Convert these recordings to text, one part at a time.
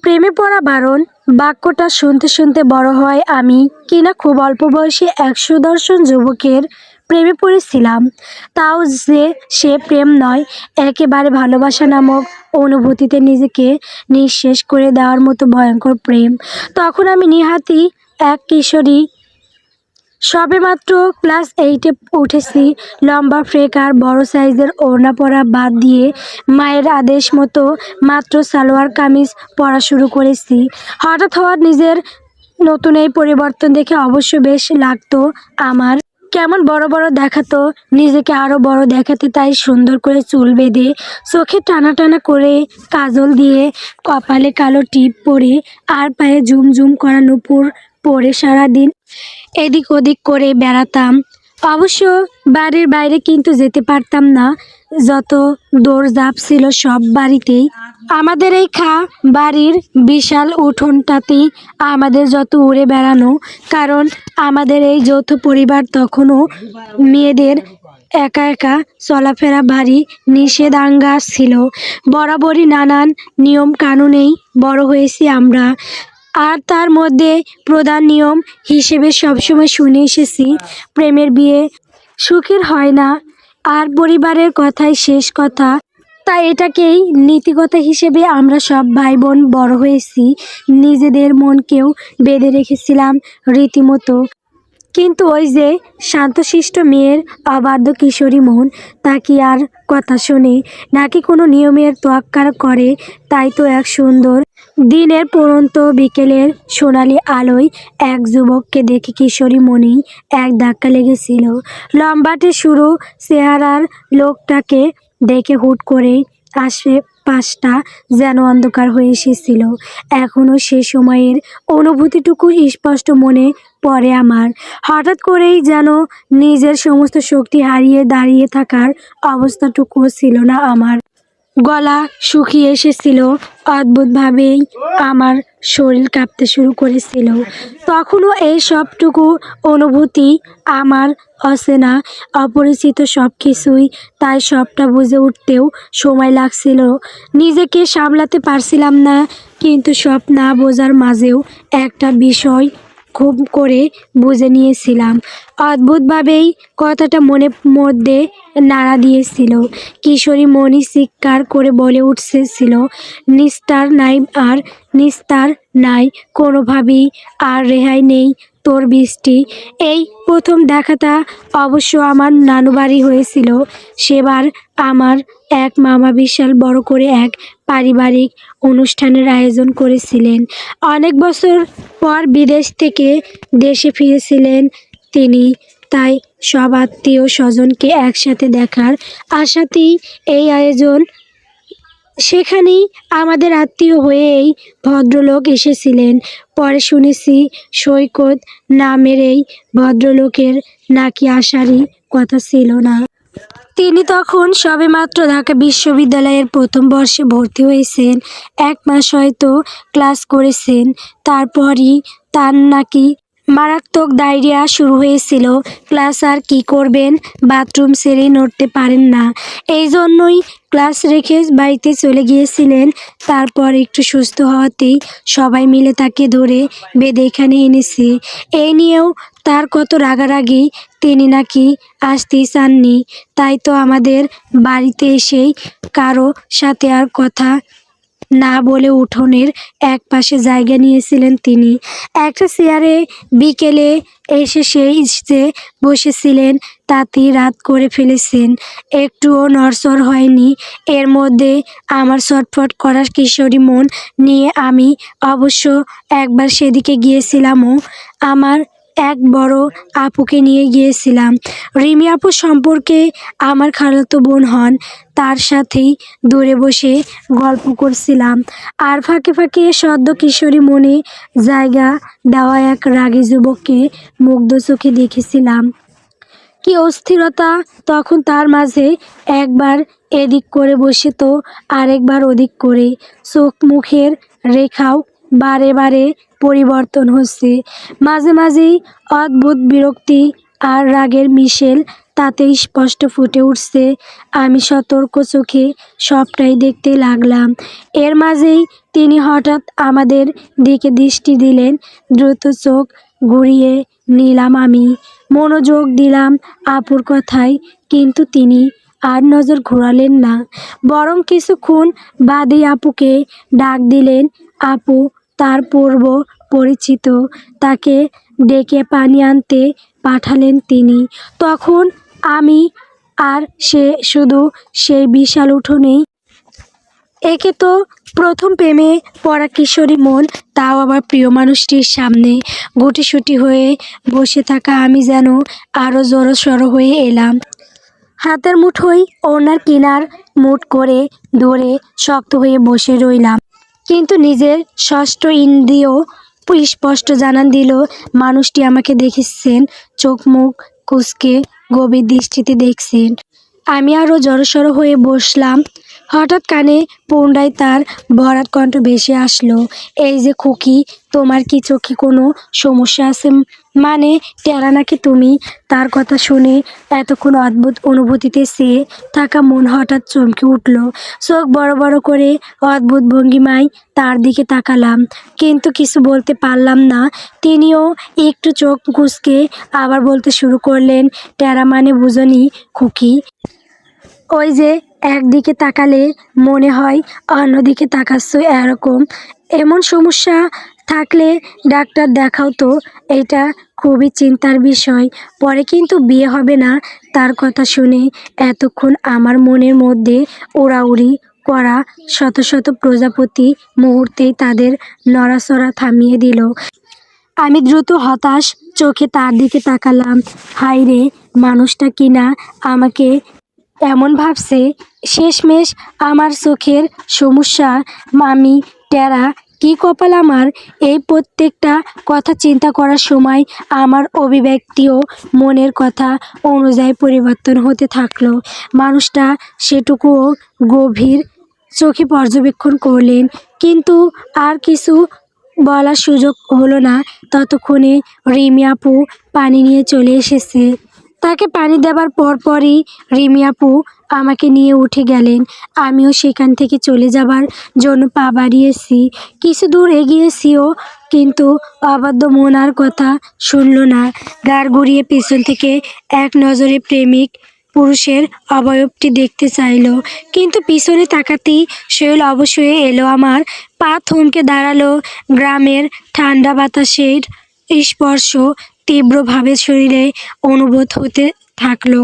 প্রেমে পড়া বারণ বাক্যটা শুনতে শুনতে বড় হয় আমি কিনা খুব অল্প বয়সী এক সুদর্শন যুবকের প্রেমে পড়েছিলাম। তাও যে সে প্রেম নয়, একেবারে ভালোবাসা নামক অনুভূতিতে নিজেকে নিঃশেষ করে দেওয়ার মতো ভয়ঙ্কর প্রেম। তখন আমি নিহাতি এক কিশোরী, সবেমাত্র ক্লাস 8-এ উঠেছি। লম্বা ফ্রেক আর বড় সাইজের ওড়না পরা বাদ দিয়ে মায়ের আদেশ মতো মাত্র সালোয়ার কামিজ পরা শুরু করেছি। হঠাৎ হওয়ার নিজের নতুন এই পরিবর্তন দেখে অবশ্য বেশ লাগতো আমার। কেমন বড় বড় দেখাতো, নিজেকে আরও বড় দেখাতে তাই সুন্দর করে চুল বেঁধে, চোখে টানা টানা করে কাজল দিয়ে, কপালে কালো টিপ পরে আর পায়ে ঝুমঝুম করা নূপুর পরে সারাদিন এদিক ওদিক করে বেড়াতাম। অবশ্য বাড়ির বাইরে কিন্তু যেতে পারতাম না। যত দৌড়ঝাঁপ ছিল সব বাড়িতেই। আমাদের এই বাড়ির বিশাল উঠোনটাতেই আমাদের যত উড়ে বেড়ানো, কারণ আমাদের এই যৌথ পরিবার তখনও মেয়েদের একা একা চলাফেরা ভারী নিষেধাজ্ঞা ছিল। বরাবরই নানান নিয়ম কানুনেই বড় হয়েছি আমরা। আর তার মধ্যে প্রধান নিয়ম হিসেবে সবসময় শুনে এসেছি, প্রেমের বিয়ে সুখের হয় না, আর পরিবারের কথাই শেষ কথা। তাই এটাকেই নীতিকথা হিসেবে আমরা সব ভাই বোন বড় হয়েছি। নিজেদের মনকেও বেঁধে রেখেছিলাম রীতিমতো। কিন্তু ওই যে শান্তশিষ্ট মেয়ের অবাধ্য কিশোরী মন, তা কি আর কথা শোনে, নাকি কোনো নিয়মের তোয়াক্কা করে? তাই তো এক সুন্দর দিনের পড়ন্ত বিকেলের সোনালি আলোয় এক যুবককে দেখে কিশোরী মনেই এক ধাক্কা লেগেছিল। লম্বাটে সরু চেহারার লোকটাকে দেখে হুট করেই আশেপাশটা যেন অন্ধকার হয়ে এসেছিল। এখনও সে সময়ের অনুভূতিটুকু স্পষ্ট মনে পড়ে আমার। হঠাৎ করেই যেন নিজের সমস্ত শক্তি হারিয়ে দাঁড়িয়ে থাকার অবস্থাটুকুও ছিল না আমার। গলা শুকিয়ে এসেছিল, অদ্ভুতভাবেই আমার শরীর কাঁপতে শুরু করেছিল। তখনও এই সবটুকু অনুভূতি আমার অচেনা, অপরিচিত সব কিছুই। তাই সবটা বুঝে উঠতেও সময় লাগছিল। নিজেকে সামলাতে পারছিলাম না। কিন্তু সব না বোঝার মাঝেও একটা বিষয় খুব করে বুঝে নিয়েছিলাম। অদ্ভুতভাবেই কথাটা মনের মধ্যে নাড়া দিয়েছিল। কিশোরী মনি চিৎকার করে বলে উঠেছিল, নিস্তার নাই আর নিস্তার নাই, কোনোভাবেই আর রেহাই নেই তোর বৃষ্টি। এই প্রথম দেখাটা অবশ্য আমার নানু বাড়ি হয়েছিল। সেবার আমার এক মামা বিশাল বড় করে এক পারিবারিক অনুষ্ঠানের আয়োজন করেছিলেন। অনেক বছর পর বিদেশ থেকে দেশে ফিরেছিলেন তিনি। তাই সব আত্মীয় স্বজনকে একসাথে দেখার আশাতেই এই আয়োজন। সেখানেই আমাদের আত্মীয় হয়ে এই ভদ্রলোক এসেছিলেন। পরে শুনেছি সৈকত নামের এই ভদ্রলোকের নাকি আসারই কথা ছিল না। তিনি তখন সবেমাত্র ঢাকা বিশ্ববিদ্যালয়ের প্রথম বর্ষে ভর্তি হয়েছেন। 1 মাস হয়তো ক্লাস করেছেন। তারপরই তার নাকি মারাত্মক ডায়রিয়া শুরু হয়েছিল। ক্লাস আর কি করবেন, বাথরুম ছেড়েই নড়তে পারেন না। এই জন্যই ক্লাস রেখে বাড়িতে চলে গিয়েছিলেন। তারপর একটু সুস্থ হওয়াতেই সবাই মিলে তাকে ধরে বেঁধে এখানে এনেছে। এই নিয়েও তার কত রাগারাগি, তিনি নাকি আসতেই চাননি। তাই তো আমাদের বাড়িতে এসেই কারো সাথে আর কথা না বলে উঠোনের এক পাশে জায়গা নিয়েছিলেন তিনি। একটা চেয়ারে বিকেলে এসে সেই যে বসেছিলেন, তাতেই রাত করে ফেলেছেন। একটুও নড়চড় হয়নি। এর মধ্যে আমার ছটফট করা কিশোরী মন নিয়ে আমি অবশ্য একবার সেদিকে গিয়েছিলামও। আমার এক বড় আপুকে নিয়ে গিয়েছিলাম। রিমি আপু সম্পর্কে আমার খালাতো বোন হন। তার সাথেই দূরে বসে গল্প করছিলাম। আর ফাঁকে ফাঁকে সদ্য কিশোরী মনে জায়গা দেওয়া এক রাগী যুবককে মুগ্ধ চোখে দেখেছিলাম। কি অস্থিরতা তখন তার মাঝে! একবার এদিক করে বসে তো আরেকবার ওদিক করে। চোখ মুখের রেখাও বারে বারে পরিবর্তন হচ্ছে। মাঝে মাঝেই অদ্ভুত বিরক্তি আর রাগের মিশেল তাতে স্পষ্ট ফুটে উঠছে। আমি সতর্ক চোখে সবটাই দেখতে লাগলাম। এর মাঝেই তিনি হঠাৎ আমাদের দিকে দৃষ্টি দিলেন। দ্রুত চোখ ঘুরিয়ে নিলাম আমি। মনোযোগ দিলাম আপুর কথায়, কিন্তু তিনি আর নজর ঘোরালেন না, বরং কিছুক্ষণ বাদেই আপুকে ডাক দিলেন। আপু, তার পূর্ব পরিচিত, তাকে ডেকে পানি আনতে পাঠালেন তিনি। তখন আমি আর সে শুধু সেই বিশাল উঠোনেই। একে তো প্রথম প্রেমে পড়া কিশোরী মন, তাও আবার প্রিয় মানুষটির সামনে। গুটিসুটি হয়ে বসে থাকা আমি যেন আরও জড়সড় হয়ে এলাম। হাতের মুঠোয় ওনার কিনার মুঠ করে ধরে শক্ত হয়ে বসে রইলাম। কিন্তু নিজের ষষ্ঠ ইন্দ্রিয় স্পষ্ট জানান দিল মানুষটি আমাকে দেখেছেন, চোখ মুখ কুঁচকে গভীর দৃষ্টিতে দেখছেন। আমি আরও জড়সড় হয়ে বসলাম। হঠাৎ কানে পুনরায় তার ভরাট কণ্ঠ ভেসে আসলো, এই যে খুকি, তোমার কি চোখে কোনো সমস্যা আছে? মানে টেরা নাকি তুমি? তার কথা শুনে এতক্ষণ অদ্ভুত অনুভূতিতে চেয়ে থাকা মন হঠাৎ চমকে উঠল। চোখ বড় বড় করে অদ্ভুত ভঙ্গিমায় তার দিকে তাকালাম, কিন্তু কিছু বলতে পারলাম না। তিনিও একটু চোখ কুঁচকে আবার বলতে শুরু করলেন, টেরা মানে বুঝনি খুকি? ওই যে একদিকে তাকালে মনে হয় অন্যদিকে তাকাচ্ছ, এরকম। এমন সমস্যা থাকলে ডাক্তার দেখাও তো, এটা খুবই চিন্তার বিষয়। পরে কিন্তু বিয়ে হবে না। তার কথা শুনে এতক্ষণ আমার মনের মধ্যে উড়াউড়ি করা শত শত প্রজাপতি মুহূর্তেই তাদের নড়াচড়া থামিয়ে দিল। আমি দ্রুত হতাশ চোখে তার দিকে তাকালাম। হায় রে, মানুষটা কিনা আমাকে এমন ভাবছে। শেষমেশ আমার চোখের সমস্যা, আমি টেরা, কি কপাল আমার! এই প্রত্যেকটা কথা চিন্তা করার সময় আমার অভিব্যক্তিও মনের কথা অনুযায়ী পরিবর্তন হতে থাকলো। মানুষটা সেটুকুও গভীর চোখে পর্যবেক্ষণ করলেন, কিন্তু আর কিছু বলার সুযোগ হলো না। ততক্ষণে রিমি আপু পানি নিয়ে চলে এসেছে। তাকে পানি দেবার পরপরই রিমি আপু আমাকে নিয়ে উঠে গেলেন। আমিও সেখান থেকে চলে যাবার জন্য পা বাড়িয়েছি। কিছু দূর এগিয়েছিও, কিন্তু অবাধ্য মন আর কথা শুনল না। ঘাড় ঘুরিয়ে পেছন থেকে এক নজরে প্রেমিক পুরুষের অবয়বটি দেখতে চাইল, কিন্তু পিছনে তাকাতেই শৈল অবশ্যই এলো আমার। পা থমকে দাঁড়ালো। গ্রামের ঠান্ডা বাতাসের স্পর্শ তীব্রভাবে শরীরে অনুভূত হতে থাকলো।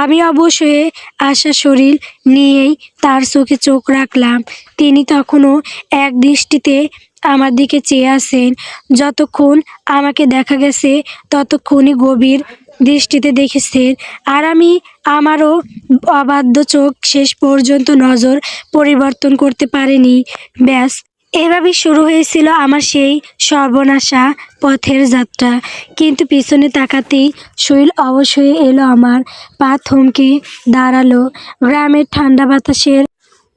আমি অবশ্যই আশা শরীর নিয়েই তার চোখে চোখ রাখলাম। তিনি তখনও এক দৃষ্টিতে আমার দিকে চেয়ে আছেন। যতক্ষণ আমাকে দেখা গেছে ততক্ষণই গভীর দৃষ্টিতে দেখেছেন, আর আমি আমারও অবাধ্য চোখ শেষ পর্যন্ত নজর পরিবর্তন করতে পারিনি। ব্যাস, এভাবেই শুরু হয়েছিল আমার সেই সর্বনাশা পথের যাত্রা। কিন্তু পিছনে তাকাতেই শৈল অবশ্যই এলো আমার। পা থমকে দাঁড়ালো। গ্রামের ঠান্ডা বাতাসের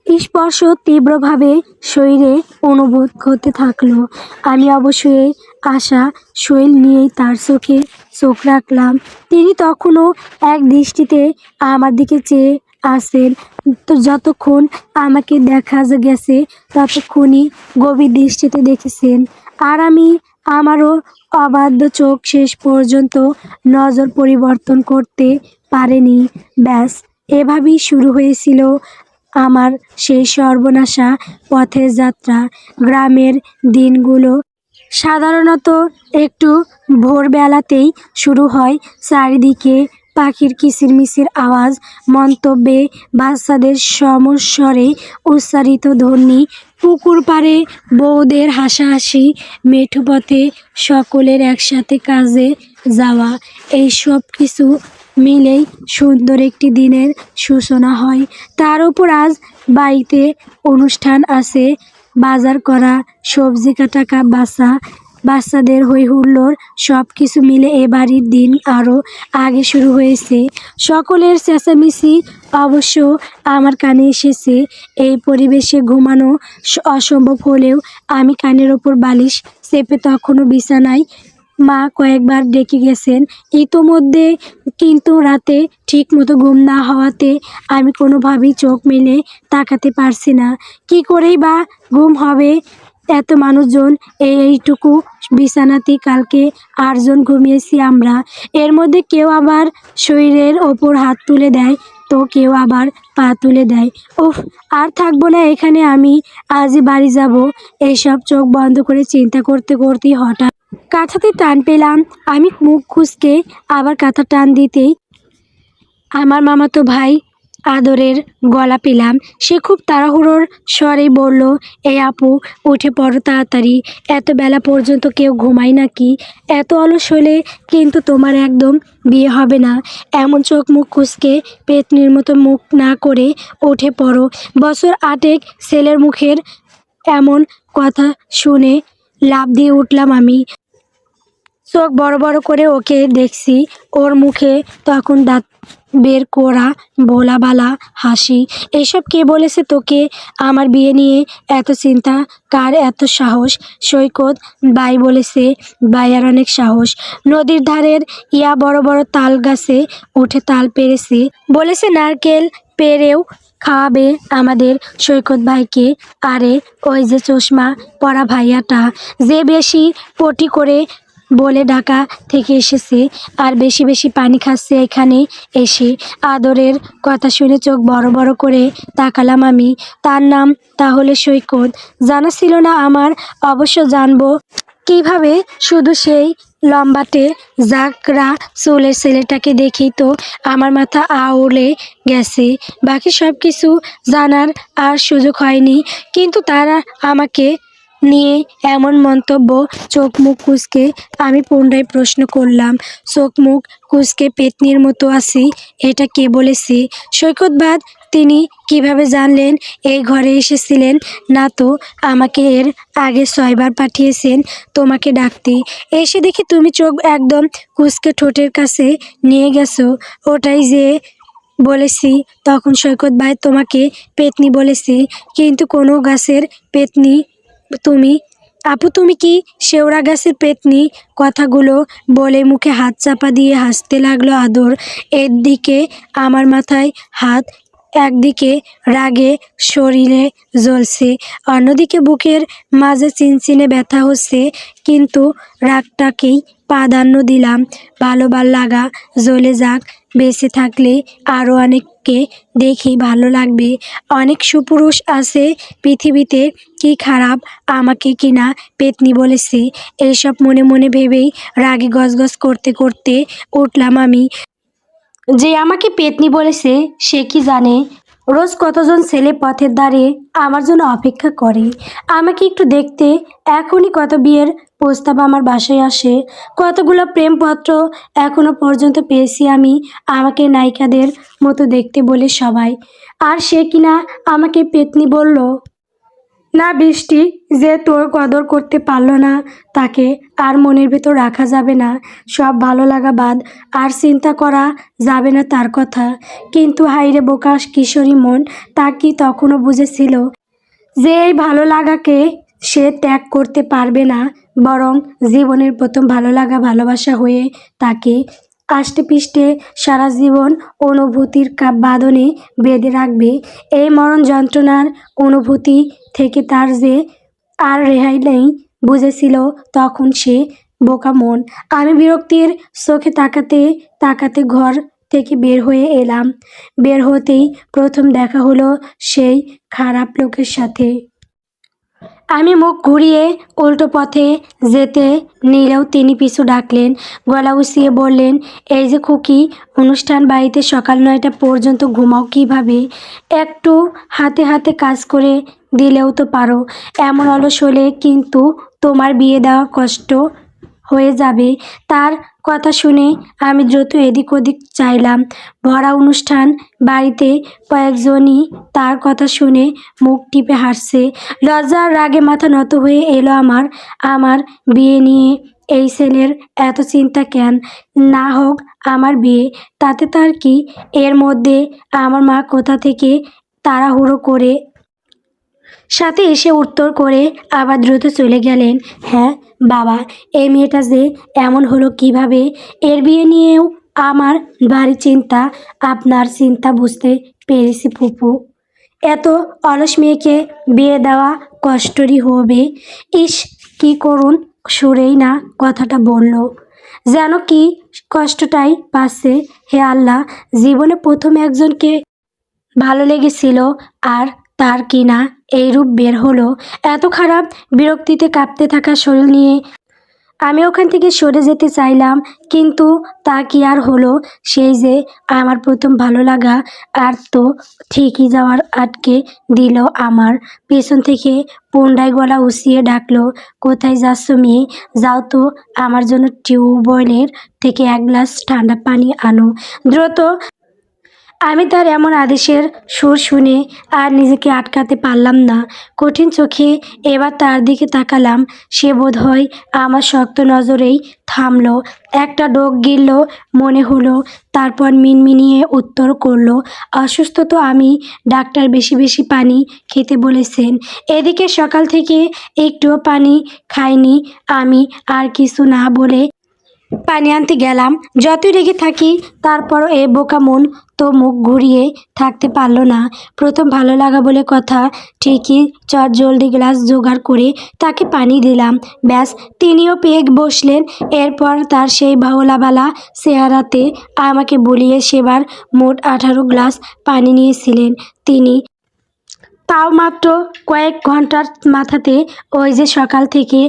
স্পর্শ তীব্রভাবে শরীরে অনুভূত হতে থাকলো। আমি অবশ্যই আশা শৈল নিয়েই তার চোখে চোখ রাখলাম। তিনি তখনও এক দৃষ্টিতে আমার দিকে চেয়ে আছেন। তো যতক্ষণ আমাকে দেখা গেছে ততক্ষণই গভীর দৃষ্টিতে দেখেছেন, আর আমি আমারও অবাধ্য চোখ শেষ পর্যন্ত নজর পরিবর্তন করতে পারেনি। ব্যাস, এভাবেই শুরু হয়েছিল আমার সেই সর্বনাশা পথের যাত্রা। গ্রামের দিনগুলো সাধারণত একটু ভোরবেলাতেই শুরু হয়। চারিদিকে পাখির কিচিরমিচির আওয়াজ, মন্তব্যে বাচ্চাদের সমস্বরে উচ্চারিত ধ্বনি, পুকুর পাড়ে বউদের হাসাহাসি, মেঠো পথে সকলের একসাথে কাজে যাওয়া, এই সব কিছু মিলেই সুন্দর একটি দিনের সূচনা হয়। তার উপর আজ বাড়িতে অনুষ্ঠান আছে, বাজার করা, সবজি কাটা, বাচ্চাদের হই হুল্লোড়, সব কিছু মিলে এ বাড়ির দিন আরও আগে শুরু হয়েছে। সকলের চেঁচামেচি অবশ্য আমার কানে এসেছে। এই পরিবেশে ঘুমানো অসম্ভব হলেও আমি কানের ওপর বালিশ চেপে তখনও বিছানায় মা কয়েকবার ডেকে গেছেন ইতোমধ্যে, কিন্তু রাতে ঠিক মতো ঘুম না হওয়াতে আমি কোনোভাবেই চোখ মেলে তাকাতে পারছি না। কি করেই বা ঘুম হবে? এত মানুষজন এইটুকু বিছানাতেই কালকে 8 জন ঘুমিয়েছি আমরা। এর মধ্যে কেউ আবার শরীরের ওপর হাত তুলে দেয়, তো কেউ আবার পা তুলে দেয়। উফ, আর থাকবো না এখানে আমি, আজই বাড়ি যাব। এইসব চোখ বন্ধ করে চিন্তা করতে করতেই হঠাৎ কাঁথাতে টান পেলাম। আমি মুখ খুঁজকে আবার কাঁথা টান দিতেই আমার মামাতো ভাই আদরের গলা পেলাম। সে খুব তাড়াহুড়োর স্বরেই বলল, এই আপু, উঠে পড়ো তাড়াতাড়ি। এত বেলা পর্যন্ত কেউ ঘুমায় নাকি? এত অলস হলে কিন্তু তোমার একদম বিয়ে হবে না। এমন চোখ মুখ কুঁচকে পেতনির মতো মুখ না করে উঠে পড়ো। বছর 8 ছেলের মুখের এমন কথা শুনে লাফ দিয়ে উঠলাম আমি। চোখ বড় বড় করে ওকে দেখছি। ওর মুখে তখন দাঁত বের করা ভোলাবালা হাসি। এসব কে বলেছে তোকে? আমার বিয়ে নিয়ে এত চিন্তা? কার এত সাহস? সৈকত বাই বলেছে। বাইয়ের অনেক সাহস। নদীর ধারের বড় বড় তাল গাছে উঠে তাল পেড়েছে। বলেছে নারকেল পেড়েও খাওয়াবে আমাদের সৈকত ভাইকে। আরে ওই যে চশমা পরা ভাইয়াটা, যে বেশি পটি করে বলে ঢাকা থেকে এসেছে আর বেশি বেশি পানি খাচ্ছে এখানে এসে। আদরের কথা শুনে চোখ বড় বড় করে তাকালাম আমি। তার নাম তাহলে সৈকত? জানা ছিল না আমার, অবশ্য জানবো কিভাবে? শুধু সেই লম্বাটে জাগরা চুলের ছেলেটাকে দেখেই তো আমার মাথা আউলে গেছে। বাকি সব কিছু জানার আর সুযোগ হয়নি, কিন্তু তারা আমাকে নিয়ে এমন মন্তব্য। চোখ মুখ কুঁচকে আমি পুনরায় প্রশ্ন করলাম, চোখ মুখ কুঁচকে পেতনির মতো আছি, এটা কে বলেছে? সৈকত বাদ, তিনি কিভাবে জানলেন এই ঘরে এসেছিলেন না তো? আমাকে এর আগে 6বার পাঠিয়েছেন তোমাকে ডাকতে। এসে দেখি তুমি চোখ একদম কুঁচকে ঠোঁটের কাছে নিয়ে গেছো। ওটাই যে বলেছি তখন সৈকত ভাই তোমাকে পেতনি বলেছি, কিন্তু কোনো গাছের পেতনি তুমি? আপু, তুমি কি শেওড়া গাছের পেতনি? কথাগুলো বলে মুখে হাত চাপা দিয়ে হাসতে লাগলো আদর। এর দিকে আমার মাথায় হাত, একদিকে রাগে শরীরে জ্বলছে, অন্যদিকে বুকের মাঝে চিনচিনে ব্যথা হচ্ছে, কিন্তু রাগটাকেই প্রাধান্য দিলাম। লাগা জ্বলে যাক, বেঁচে থাকলে আরও অনেককে দেখি ভালো লাগবে। অনেক সুপুরুষ আছে পৃথিবীতে, কি খারাপ আমাকে কিনা পেতনি বলেছে? এইসব মনে মনে ভেবেই রাগে গজগজ করতে করতে উঠলাম আমি। যে আমাকে পেতনি বলেছে সে কি জানে রোজ কতজন ছেলে পথের ধারে আমার জন্য অপেক্ষা করে আমাকে একটু দেখতে? এখনই কত বিয়ের প্রস্তাব আমার বাসায় আসে, কতগুলো প্রেমপত্র এখনো পর্যন্ত পেয়েছি আমি আমাকে নায়িকাদের মতো দেখতে বলে সবাই। আর সে কিনা আমাকে পেতনি বলল? না বৃষ্টি, যে তোর কদর করতে পারলো না তাকে আর মনের ভেতর রাখা যাবে না। সব ভালো লাগা বাদ, আর চিন্তা করা যাবে না তার কথা। কিন্তু হাইরে বোকা কিশোরী মন, তা কি তখনও বুঝেছিল যে এই ভালো লাগাকে সে ত্যাগ করতে পারবে না, বরং জীবনের প্রথম ভালো লাগা ভালোবাসা হয়ে তাকে আষ্টেপৃষ্ঠে সারা জীবন অনুভূতির বাঁধনে বেঁধে রাখবে। এই মরণ যন্ত্রণার অনুভূতি থেকে তার যে আর রেহাই নেই, বুঝেছিল তখন সে বোকা মন। আমি বিরক্তির চোখে তাকাতে তাকাতে ঘর থেকে বের হয়ে এলাম। বের হতেই প্রথম দেখা হলো সেই খারাপ লোকের সাথে। আমি মুখ ঘুরিয়ে উল্টো পথে যেতে নিলেও তিনি পিছু ডাকলেন, গলা উঁচিয়ে বললেন, এই যে খুকি, অনুষ্ঠান বাড়িতে সকাল 9টা পর্যন্ত ঘুমাও কিভাবে? একটু হাতে হাতে কাজ করে দিলেও তো পারো। এমন অলস হলে কিন্তু তোমার বিয়ে দেওয়া কষ্ট হয়ে যাবে। তার কথা শুনে আমি দ্রুত এদিক ওদিক চাইলাম। ভরা অনুষ্ঠান বাড়িতে কয়েকজনই তার কথা শুনে মুখ টিপে হাসছে। লজ্জার রাগে মাথা নত হয়ে এলো আমার। আমার বিয়ে নিয়ে এই ছেলের এত চিন্তা কেন? না হোক আমার বিয়ে, তাতে তার কি? এর মধ্যে আমার মা কোথা থেকে তাড়াহুড়ো করে সাথে এসে উত্তর করে আবার দ্রুত চলে গেলেন। হ্যাঁ বাবা, এই মেয়েটা যে এমন হলো কিভাবে? এর বিয়ে নিয়েও আমার ভারী চিন্তা। আপনার চিন্তা বুঝতে পেরেছি ফুপু। এত অলস মেয়েকে বিয়ে দেওয়া কষ্টেরই হবে। ইস, কি করুণ সুরেই না কথাটা বলল, যেন কি কষ্টটাই পাচ্ছে। হে আল্লাহ, জীবনে প্রথম একজনকে ভালো লেগেছিল আর তার কিনা এই রূপ বের হলো। এত খারাপ। বিরক্তিতে কাঁপতে থাকা শরীর নিয়ে আমি ওখান থেকে সরে যেতে চাইলাম, কিন্তু তা কি আর হলো? সেই যে আমার প্রথম ভালো লাগা, আর তো ঠিকই যাওয়ার আটকে দিল। আমার পেছন থেকে পুনরায় গলা উঁচিয়ে ডাকলো, কোথায় যাচ্ছ মেয়ে? যাও তো, আমার জন্য টিউবওয়েলের থেকে এক গ্লাস ঠান্ডা পানি আনো দ্রুত। আমি তার এমন আদেশের সুর শুনে আর নিজেকে আটকাতে পারলাম না। কঠিন চোখে এবার তার দিকে তাকালাম। সে বোধহয় আমার শক্ত নজরেই থামলো। একটা ডোক গিলল মনে হলো, তারপর মিনমিনিয়ে উত্তর করলো, অসুস্থ তো আমি, ডাক্তার বেশি বেশি পানি খেতে বলেছেন। এদিকে সকাল থেকে একটুও পানি খাইনি আমি। আর কিছু না বলে পানি আনতে গেলাম। যতই রেগে থাকি তারপরও এ বোকা মন তো মুখ ঘুরিয়ে থাকতে পারল না। প্রথম ভালো লাগা বলে কথা। ঠিকই চট জলদি গ্লাস জোগাড় করে তাকে পানি দিলাম। ব্যাস, তিনিও পেয়ে বসলেন। এরপর তার সেই বাউলাবালা চেহারাতে আমাকে বলিয়ে সেবার মোট 18 গ্লাস পানি নিয়েছিলেন তিনি। তাও মাত্র কয়েক ঘন্টার মাথাতে। ওই যে সকাল থেকে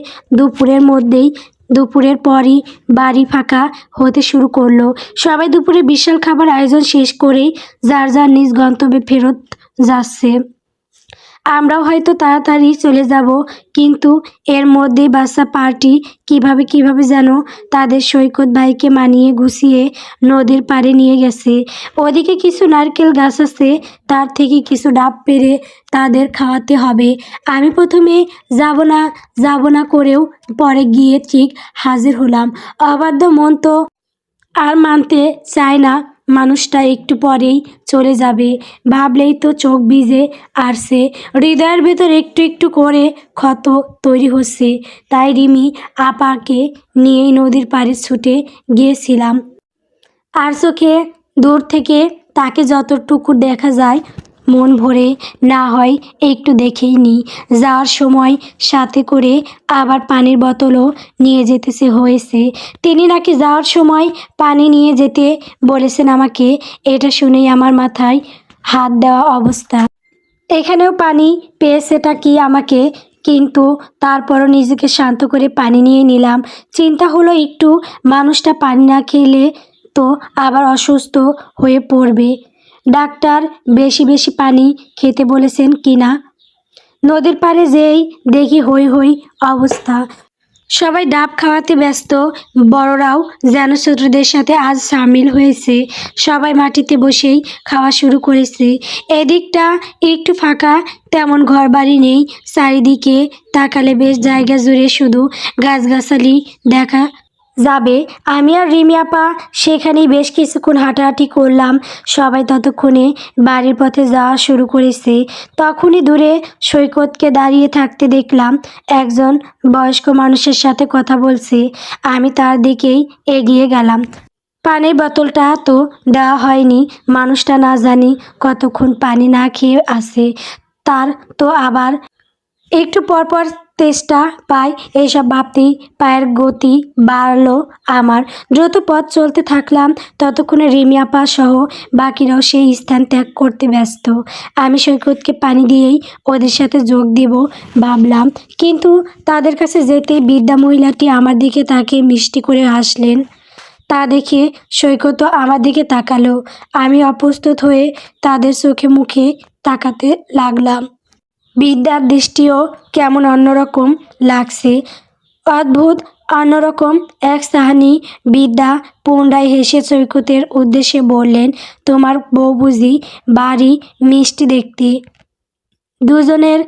দুপুরের পরই বাড়ি ফাঁকা হতে শুরু করলো। সবাই দুপুরে বিশাল খাবার আয়োজন শেষ করেই যার যার নিজ গন্তব্যে ফেরত যাচ্ছে। আমরাও হয়তো তাড়াতাড়ি চলে যাব, কিন্তু এর মধ্যেই বাচ্চা পার্টি কিভাবে যেন তাদের সৈকত ভাইকে মানিয়ে গুছিয়ে নদীর পাড়ে নিয়ে গেছে। ওদিকে কিছু নারকেল গাছ আছে, তার থেকে কিছু ডাব পেড়ে তাদের খাওয়াতে হবে। আমি প্রথমে যাব না করেও পরে গিয়ে ঠিক হাজির হলাম। অবাধ্য মন তো আর মানতে চায় না মানুষটা একটু পরেই চলে যাবে। ভাবলেই তো চোখ ভিজে আসছে, হৃদয়ের ভেতর একটু একটু করে ক্ষত তৈরি হচ্ছে। তাই রিমি আপাকে নিয়েই নদীর পাড়ে ছুটে গিয়েছিলাম। আর চোখে দূর থেকে তাকে যতটুকু দেখা যায় মন ভরে না হয় একটু দেখেই নিই। যাওয়ার সময় সাথে করে আবার পানির বোতলও নিয়ে যেতে হয়েছে। তিনি নাকি যাওয়ার সময় পানি নিয়ে যেতে বলেছেন আমাকে। এটা শুনেই আমার মাথায় হাত দেওয়া অবস্থা। এখানেও পানি পেয়েছেটা কি আমাকে, কিন্তু তারপরও নিজেকে শান্ত করে পানি নিয়ে নিলাম। চিন্তা হলো, একটু মানুষটা পানি না খেলে তো আবার অসুস্থ হয়ে পড়বে। ডাক্তার বেশি বেশি পানি খেতে বলেছেন কিনা। নদীর পাড়ে যেই দেখি হই হই অবস্থা। সবাই ডাব খাওয়াতে ব্যস্ত। বড়রাও যেন ছোটদের সাথে আজ সামিল হয়েছে। সবাই মাটিতে বসেই খাওয়া শুরু করেছে। এদিকটা একটু ফাঁকা, তেমন ঘরবাড়ি নেই। চারিদিকে তাকালে বেশ জায়গা জুড়ে শুধু গাছগাছালি দেখা যাবে। আমি আর রিমি আপা সেখানেই বেশ কিছুক্ষণ হাঁটাহাঁটি করলাম। সবাই ততক্ষণে বাড়ির পথে যাওয়া শুরু করেছে। তখনই দূরে সৈকতকে দাঁড়িয়ে থাকতে দেখলাম। একজন বয়স্ক মানুষের সাথে কথা বলছে। আমি তার দিকেই এগিয়ে গেলাম। পানির বোতলটা তো দেওয়া হয়নি। মানুষটা না জানি কতক্ষণ পানি না খেয়ে আছে। তার তো আবার একটু পরপর তেষ্টা পায়। এইসব ভাবতেই পায়ের গতি বাড়লো আমার। দ্রুত পথ চলতে থাকলাম। ততক্ষণে রিমি আপা সহ বাকিরাও সেই স্থান ত্যাগ করতে ব্যস্ত। আমি সৈকতকে পানি দিয়েই ওদের সাথে যোগ দেব ভাবলাম, কিন্তু তাদের কাছে যেতেই বৃদ্ধা মহিলাটি আমার দিকে তাকিয়ে মিষ্টি করে হাসলেন। তা দেখে সৈকতও আমার দিকে তাকালো। আমি অপ্রস্তুত হয়ে তাদের চোখে মুখে তাকাতে লাগলাম। বৃদ্ধার দৃষ্টিও কেমন অন্যরকম লাগছে। অদ্ভুত অন্যরকম এক চাহনি। বৃদ্ধা পুনরায় হেসে সৈকতের উদ্দেশ্যে বললেন, তোমার বউ বুঝি বাড়ি মিষ্টি দেখতে? দুজনের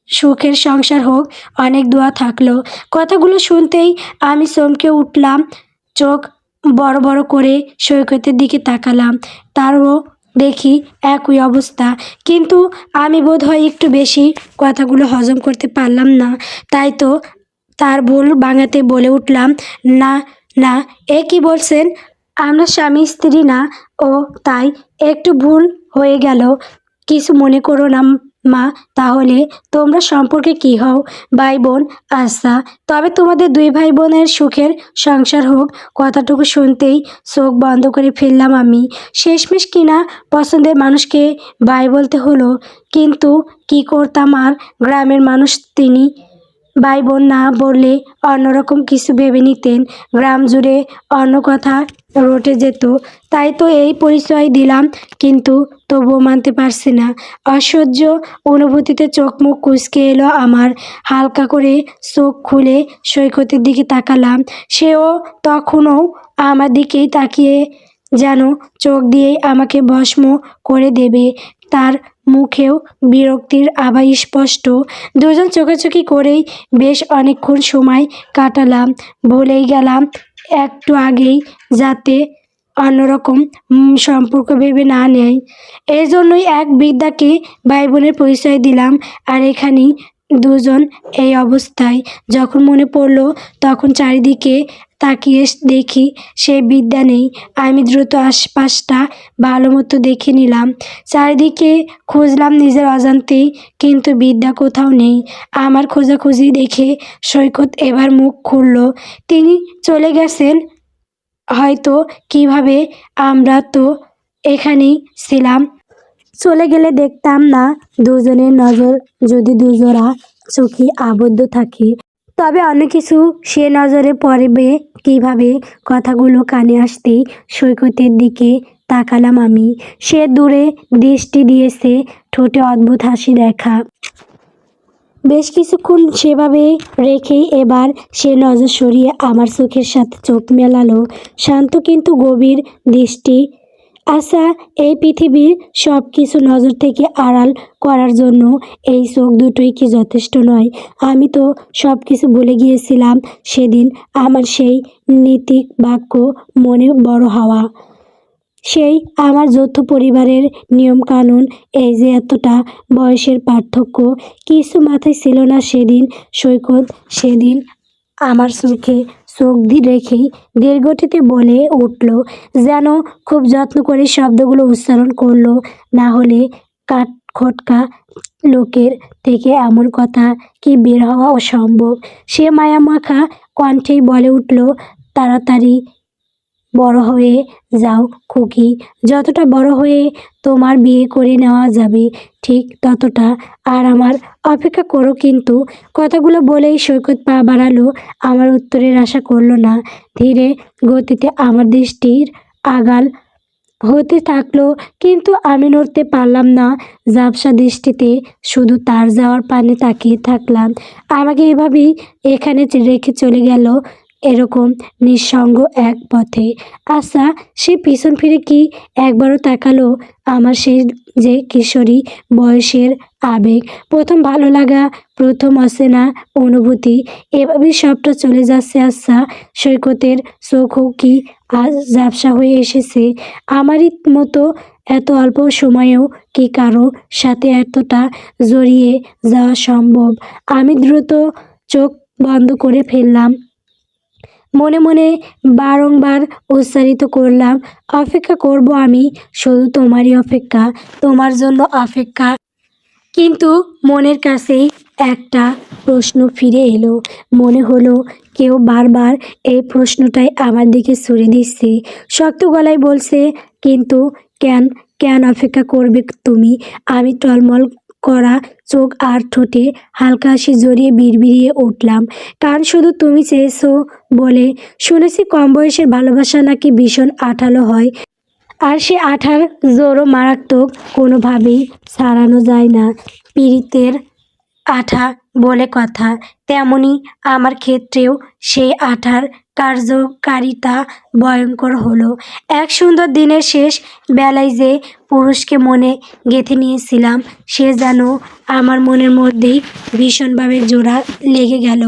সুখের সংসার হোক, অনেক দোয়া থাকলো। কথাগুলো শুনতেই আমি চমকে উঠলাম। চোখ বড় বড় করে সৈকতের দিকে তাকালাম। তারও দেখি একই অবস্থা, কিন্তু আমি বোধহয় একটু বেশি কথাগুলো হজম করতে পারলাম না, তাই তো তার ভুল ভাঙাতে বলে উঠলাম, না না, এ কি বলছেন? আমরা স্বামী স্ত্রী না। ও তাই, একটু ভুল হয়ে গেল, কিছু মনে করো না মা। তাহলে তোমরা সম্পর্কে কি হও? ভাই বোন? আচ্ছা, তবে তোমাদের দুই ভাই বোনের সুখের সংসার হোক। কথাটুকু শুনতেই চোখ বন্ধ করে ফেললাম আমি। শেষমেশ কিনা পছন্দের মানুষকে ভাই বলতে হলো, কিন্তু কি করতাম আর, গ্রামের মানুষ তিনি। ভাই বোন না বললে অন্যরকম কিছু ভেবে নিতেন, গ্রাম জুড়ে অন্য কথা রটে যেত। তাই তো এই পরিচয় দিলাম, কিন্তু তবুও মানতে পারছি না। অসহ্য অনুভূতিতে চোখ মুখ কুঁচকে এলো আমার। হালকা করে চোখ খুলে সৈকতের দিকে তাকালাম। সেও তখনও আমার দিকেই তাকিয়ে, যেন চোখ দিয়েই আমাকে ভস্ম করে দেবে। তার মুখেও বিরক্তির আভা স্পষ্ট। দুজন চোখাচোখি করেই বেশ অনেকক্ষণ সময় কাটালাম। ভুলেই গেলাম একটু আগেই যাতে অন্যরকম সম্পর্ক ভেবে না নেয়। এই জন্যই এক বৃদ্ধাকে ভাই বোনের পরিচয় দিলাম, আর এখানেই দুজন এই অবস্থায়। যখন মনে পড়লো তখন চারিদিকে তাকিয়ে দেখি সেই বিদ্যা নেই। আমি দ্রুত আশপাশটা ভালো মতো দেখে নিলাম, চারিদিকে খুঁজলাম নিজের অজান্তেই, কিন্তু বিদ্যা কোথাও নেই। আমার খোঁজাখুঁজি দেখে সৈকত এবার মুখ খুলল। তিনি চলে গেছেন হয়তো। কিভাবে? আমরা তো এখানেই ছিলাম। চলে গেলে দেখতাম না? দুজনের নজর যদি দুজোড়া চোখে আবদ্ধ থাকে, তবে অন্য কিছু সে নজরে পড়বে কিভাবে? কথাগুলো কানে আসতেই সৈকতের দিকে তাকালাম আমি। সে দূরে দৃষ্টি দিয়েছে, ঠোঁটে অদ্ভুত হাসি দেখা। বেশ কিছুক্ষণ সেভাবে রেখেই এবার সে নজর সরিয়ে আমার চোখের সাথে চোখ মেলালো, শান্ত কিন্তু গভীর দৃষ্টি। আচ্ছা, এই পৃথিবীর সব কিছু নজর থেকে আড়াল করার জন্য এই চোখ দুটোই কি যথেষ্ট নয়? আমি তো সব কিছু ভুলে গিয়েছিলাম সেদিন। আমার সেই নীতিক বাক্য, মনে বড় হওয়া, সেই আমার যৌথ পরিবারের নিয়মকানুন, এই যে এতটা বয়সের পার্থক্য, কিছু মাথায় ছিল না সেদিন। সৈকত সেদিন আমার চোখে চোখ রেখেই দীর্ঘটিতে বলে উঠল, যেন খুব যত্ন করে শব্দগুলো উচ্চারণ করলো, না হলে খটকা লোকের থেকে এমন কথা কি বের হওয়া অসম্ভব। সে মায়ামাখা কণ্ঠেই বলে উঠল, তাড়াতাড়ি বড় হয়ে যাও খুকি। যতটা বড় হয়ে তোমার বিয়ে করে নেওয়া যাবে ঠিক ততটা। আর আমার অপেক্ষা করো কিন্তু। কথাগুলো বলেই সৈকত পা বাড়ালো। আমার উত্তরের আশা করলো না। ধীরে গতিতে আমার দৃষ্টির আগাল হতে থাকলো, কিন্তু আমি নড়তে পারলাম না। ঝাপসা দৃষ্টিতে শুধু তার যাওয়ার পানে তাকিয়ে থাকলাম। আমাকে এভাবেই এখানে রেখে চলে গেল, এরকম নিঃসঙ্গ এক পথে। আচ্ছা, সে পিছন ফিরে কি একবারও তাকালো? আমার সেই যে কিশোরী বয়সের আবেগ, প্রথম ভালো লাগা, প্রথম অচেনা অনুভূতি, এভাবেই সবটা চলে যাচ্ছে। আচ্ছা, সৈকতের চোখও কি আজ ঝাপসা হয়ে এসেছে? আমারই মতো এত অল্প সময়েও কি কারো সাথে এতটা জড়িয়ে যাওয়া সম্ভব? আমি দ্রুত চোখ বন্ধ করে ফেললাম। মনে মনে বারংবার উচ্চারিত করলাম, অপেক্ষা করব আমি, শুধু তোমারই অপেক্ষা, তোমার জন্য অপেক্ষা। কিন্তু মনের কাছেই একটা প্রশ্ন ফিরে এলো। মনে হলো কেউ বারবার এই প্রশ্নটাই আমার দিকে ছুড়ে দিচ্ছে। শক্ত গলায় বলছে, কিন্তু কেন? কেন অপেক্ষা করবে তুমি? আমি টলমল করা চোখ আর ঠোঁটে হালকা হাসি জড়িয়ে বিড়বিড়িয়ে উঠলাম, কারণ শুধু তুমি চেয়েছো বলে। শুনেছি কম বয়সের ভালোবাসা নাকি ভীষণ আঠালো হয়, আর সে আঠার জোরও মারাত্মক, কোনোভাবেই ছাড়ানো যায় না। পীড়িতের আঠা বলে কথা, তেমনি আমার ক্ষেত্রেও সেই আঠার কার্যকারিতা ভয়ঙ্কর হলো। এক সুন্দর দিনের শেষ বেলায় যে পুরুষকে মনে গেঁথে নিয়েছিলাম, সে যেন আমার মনের মধ্যেই ভীষণভাবে জোড়া লেগে গেল।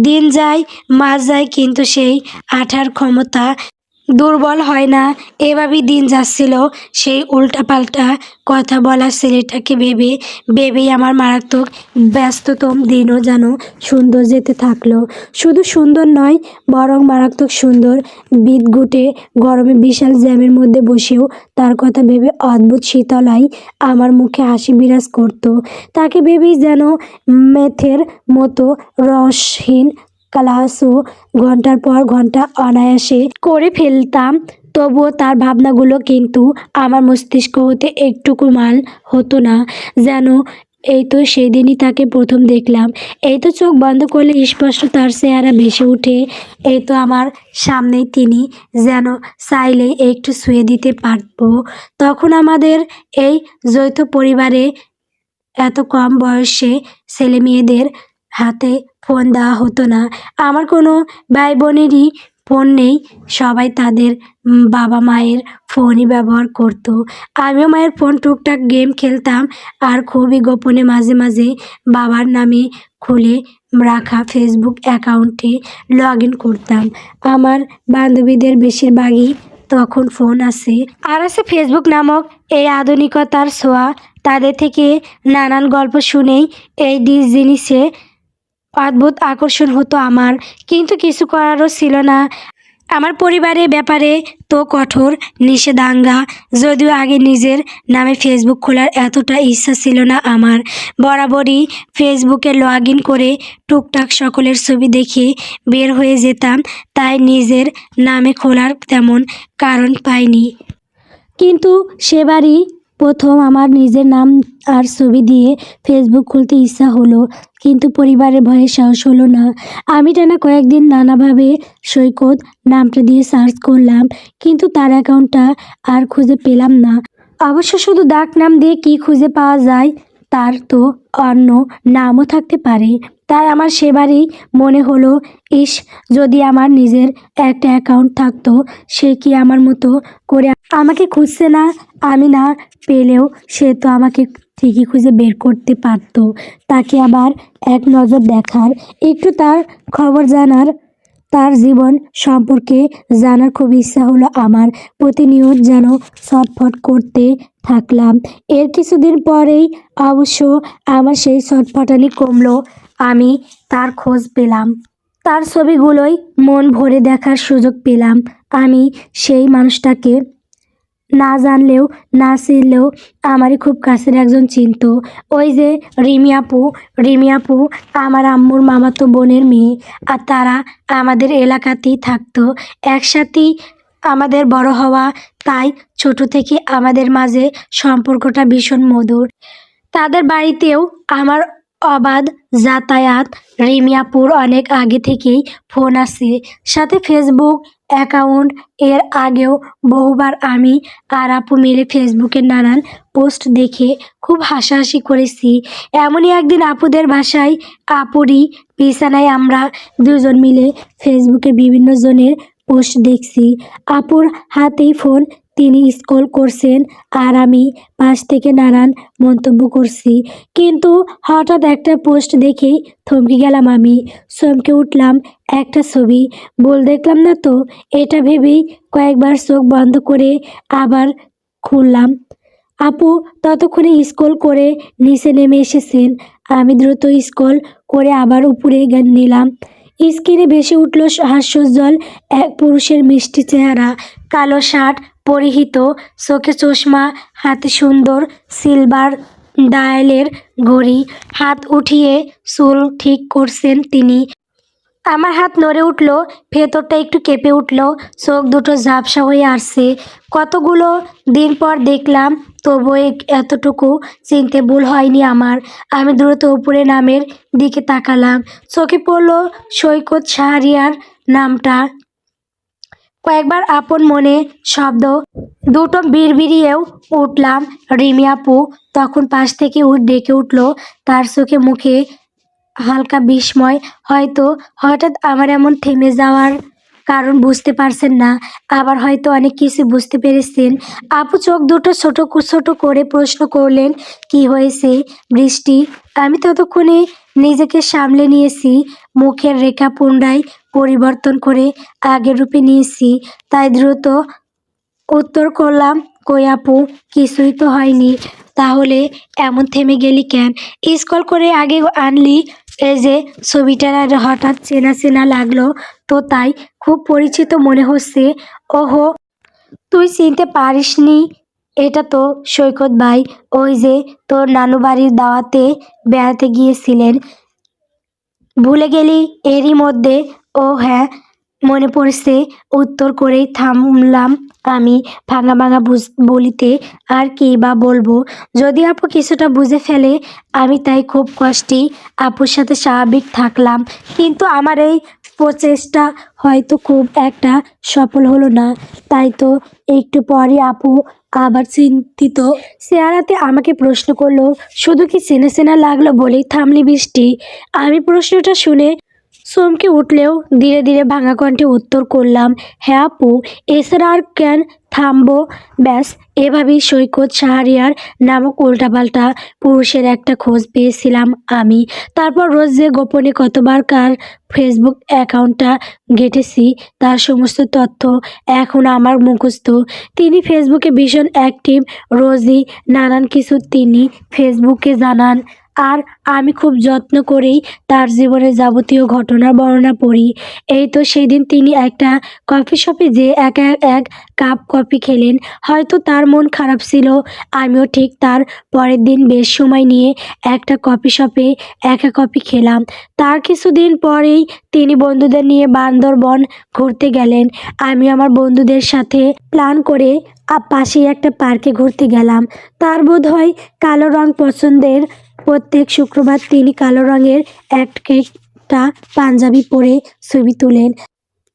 দিন যায়, মাস যায়, কিন্তু সেই আঠার ক্ষমতা দুর্বল হয় না। এভাবেই দিন যাচ্ছিল। সেই উল্টাপাল্টা কথা বলা ছেলেটাকে ভেবেই আমার মারাত্মক ব্যস্ততম দিনও যেন সুন্দর যেতে থাকলো। শুধু সুন্দর নয়, বরং মারাত্মক সুন্দর। বিদঘুটে গরমে বিশাল জ্যামের মধ্যে বসেও তার কথা ভেবে অদ্ভুত শীতলায় আমার মুখে হাসি বিরাজ করত। তাকে ভেবেই যেন মেথের মতো রসহীন ক্লাসও ঘন্টার পর ঘন্টা অনায়াসে করে ফেলতাম। তবুও তার ভাবনাগুলো কিন্তু আমার মস্তিষ্ক হতে একটুকু মাল হতো না। যেন এই তো সেদিনই তাকে প্রথম দেখলাম, এই তো চোখ বন্ধ করলে স্পষ্ট তার চেহারা ভেসে ওঠে, এই তো আমার সামনেই তিনি, যেন চাইলেই একটু ছুঁয়ে দিতে পারবো। তখন আমাদের এই যৌথ পরিবারে এত কম বয়সে ছেলেমেয়েদের হাতে ফোন দেওয়া হতো না। আমার কোনো ভাই বোনেরই ফোন নেই। সবাই তাদের বাবা মায়ের ফোনই ব্যবহার করত। আমিও মায়ের ফোন টুকটাক গেম খেলতাম আর খুবই গোপনে মাঝে মাঝে বাবার নামে খুলে রাখা ফেসবুক অ্যাকাউন্টে লগ ইন করতাম। আমার বান্ধবীদের বেশিরভাগই তখন ফোন আছে, আর আছে ফেসবুক নামক এই আধুনিকতার ছোঁয়া। তাদের থেকে নানান গল্প শুনেই এই জিনিসে অদ্ভুত আকর্ষণ হতো আমার। কিন্তু কিছু করারও ছিল না। আমার পরিবারের ব্যাপারে তো কঠোর নিষেধাজ্ঞা। যদিও আগে নিজের নামে ফেসবুক খোলার এতটা ইচ্ছা ছিল না আমার। বরাবরই ফেসবুকে লগ ইন করে টুকটাক সকলের ছবি দেখে বের হয়ে যেতাম, তাই নিজের নামে খোলার তেমন কারণ পাইনি। কিন্তু সেবারই প্রথম আমার নিজের নাম আর ছবি দিয়ে ফেসবুক খুলতে ইচ্ছা হলো, কিন্তু পরিবারের ভয়ে সাহস হলো না। আমি টানা কয়েকদিন নানাভাবে সৈকত নামটা দিয়ে সার্চ করলাম, কিন্তু তার অ্যাকাউন্টটা আর খুঁজে পেলাম না। অবশ্য শুধু ডাক নাম দিয়ে কি খুঁজে পাওয়া যায়, তার তো অন্য নামও থাকতে পারে। তাই আমার সেবারই মনে হলো, ইস, যদি আমার নিজের একটা অ্যাকাউন্ট থাকতো, সে কি আমার মতো করে আমাকে খুঁজছে না? আমি না পেলেও সে তো আমাকে ঠিকই খুঁজে বের করতে পারতো। তাকে আবার এক নজর দেখার, একটু তার খবর জানার, তার জীবন সম্পর্কে জানার খুব ইচ্ছা হলো আমার। প্রতিনিয়ত যেন ছটফট করতে থাকলাম। এর কিছুদিন পরেই অবশ্য আমার সেই ছটফটানি কমলো। আমি তার খোঁজ পেলাম, তার ছবিগুলোই মন ভরে দেখার সুযোগ পেলাম। আমি সেই মানুষটাকে না জানলেও না চিনলেও আমারই খুব কাছের একজন চিনত। ওই যে রিমি আপু আমার আম্মুর মামাতো বোনের মেয়ে, আর তারা আমাদের এলাকাতেই থাকতো। একসাথেই আমাদের বড় হওয়া, তাই ছোট থেকে আমাদের মাঝে সম্পর্কটা ভীষণ মধুর। তাদের বাড়িতেও আমার অবাধ যাতায়াত। রিমি আপুর অনেক আগে থেকেই ফোন আছে, সাথে ফেসবুক অ্যাকাউন্ট। এর আগেও বহুবার আমি আর আপু মিলে ফেসবুকের নানান পোস্ট দেখে খুব হাসাহাসি করেছি। এমনই একদিন আপুদের বাসায় আপুরই বিছানায় আমরা দুজন মিলে ফেসবুকে বিভিন্ন জনের পোস্ট দেখছি। আপুর হাতেই ফোন, তিনি স্ক্রল করছেন আর আমি পাশ থেকে নানান মন্তব্য করছি। কিন্তু হঠাৎ একটা পোস্ট দেখেই থমকে গেলাম আমি। চমকে উঠলাম, একটা ছবি, বল দেখলাম না তো, এটা ভেবেই কয়েকবার চোখ বন্ধ করে আবার খুললাম। আপু ততক্ষণে স্ক্রল করে নিচে নেমে এসেছেন। আমি দ্রুত স্ক্রল করে আবার উপরে নিলাম। স্ক্রিনে ভেসে উঠল হাস্যোজ্জ্বল এক পুরুষের মিষ্টি চেহারা, কালো শার্ট পরিহিত, চোখে চশমা, হাতে সুন্দর সিলভার ডায়ালের ঘড়ি, হাত উঠিয়ে চুল ঠিক করছেন তিনি। আমার হাত নড়ে উঠল, ভেতরটা একটু কেঁপে উঠল, চোখ দুটো ঝাপসা হয়ে আসছে। কতগুলো দিন পর দেখলাম, তবুও এতটুকু চিনতে ভুল হয়নি আমার। আমি দ্রুত উপরে নামের দিকে তাকালাম, চোখে পড়ল সৈকত শাহরিয়ার নামটা। কয়েকবার আপন মনে শব্দ দুটো বিড়বিড়িয়েও উঠলাম, রিমি আপু। তখন পাশ থেকে ডেকে উঠল, তার চোখে মুখে হালকা বিস্ময়। হয়তো হঠাৎ আমার এমন থেমে যাওয়ার কারণ বুঝতে পারছেন না, আবার হয়তো অনেক কিছু বুঝতে পেরেছেন। আপু চোখ দুটো ছোট ছোট করে প্রশ্ন করলেন, কি হয়েছে বৃষ্টি? আমি ততক্ষণে নিজেকে সামলে নিয়েছি, মুখের রেখা পুনরায় পরিবর্তন করে আগের রূপে নিয়েছি। তাই দ্রুত উত্তর করলাম, কই আপু, কিছুই তো হয়নি। তাহলে এমন থেমে গেলি কেন? স্ক্রল করে আগে আনলি। এই যে ছবিটার আর হঠাৎ চেনা চেনা লাগলো, তো তাই খুব পরিচিত মনে হচ্ছে। ওহো, তুই চিনতে পারিসনি? এটা তো সৈকত ভাই, ওই যে তোর নানু বাড়ির দাওয়াতে বেড়াতে গিয়েছিলেন। ভুলে গেলি এরই মধ্যে? ও হ্যাঁ, মনে পড়ছে। উত্তর করেই থামলাম আমি ভাঙা ভাঙা বলিতে। আর কি বা বলবো, যদি আপু কিছুটা বুঝে ফেলে। আমি তাই খুব কষ্টেই আপুর সাথে স্বাভাবিক থাকলাম, কিন্তু আমার এই প্রচেষ্টা হয়তো খুব একটা সফল হলো না। তাই তো একটু পরই আপু আবার চিন্তিত চেহারাতে আমাকে প্রশ্ন করলো, শুধু কি চেনা চেনা লাগলো বলেই থামলি বৃষ্টি? আমি প্রশ্নটা শুনে চমকে উঠলেও ধীরে ধীরে ভাঙা কণ্ঠে উত্তর করলাম, হ্যাঁ আপু, এছাড়া আর কেন থামবো? ব্যাস এভাবেই সৈকত শাহরিয়ার নামক উল্টাপাল্টা পুরুষের একটা খোঁজ পেয়েছিলাম আমি। তারপর রোজ যে গোপনে কতবার কার ফেসবুক অ্যাকাউন্টটা ঘেঁটেছি, তার সমস্ত তথ্য এখন আমার মুখস্থ। তিনি ফেসবুকে ভীষণ অ্যাক্টিভ, রোজই নানান কিছু তিনি ফেসবুকে জানান। আর আমি খুব যত্ন করেই তার জীবনের যাবতীয় ঘটনার বর্ণনা পড়ি। এই তো সেদিন তিনি একটা কফি শপে যেয়ে একা এক কাপ কফি খেলেন। হয়তো তার মন খারাপ ছিল। আমিও ঠিক তার পরের দিন বেশ সময় নিয়ে একটা কফি শপে একা কফি খেলাম। তার কিছুদিন পরেই তিনি বন্ধুদের নিয়ে বান্দরবন ঘুরতে গেলেন। আমি আমার বন্ধুদের সাথে প্ল্যান করে পাশেই একটা পার্কে ঘুরতে গেলাম। তার বোধহয় কালো রং পছন্দের। প্রত্যেক শুক্রবার তিনি কালো রঙের একটা পাঞ্জাবি পরে ছবি তোলেন।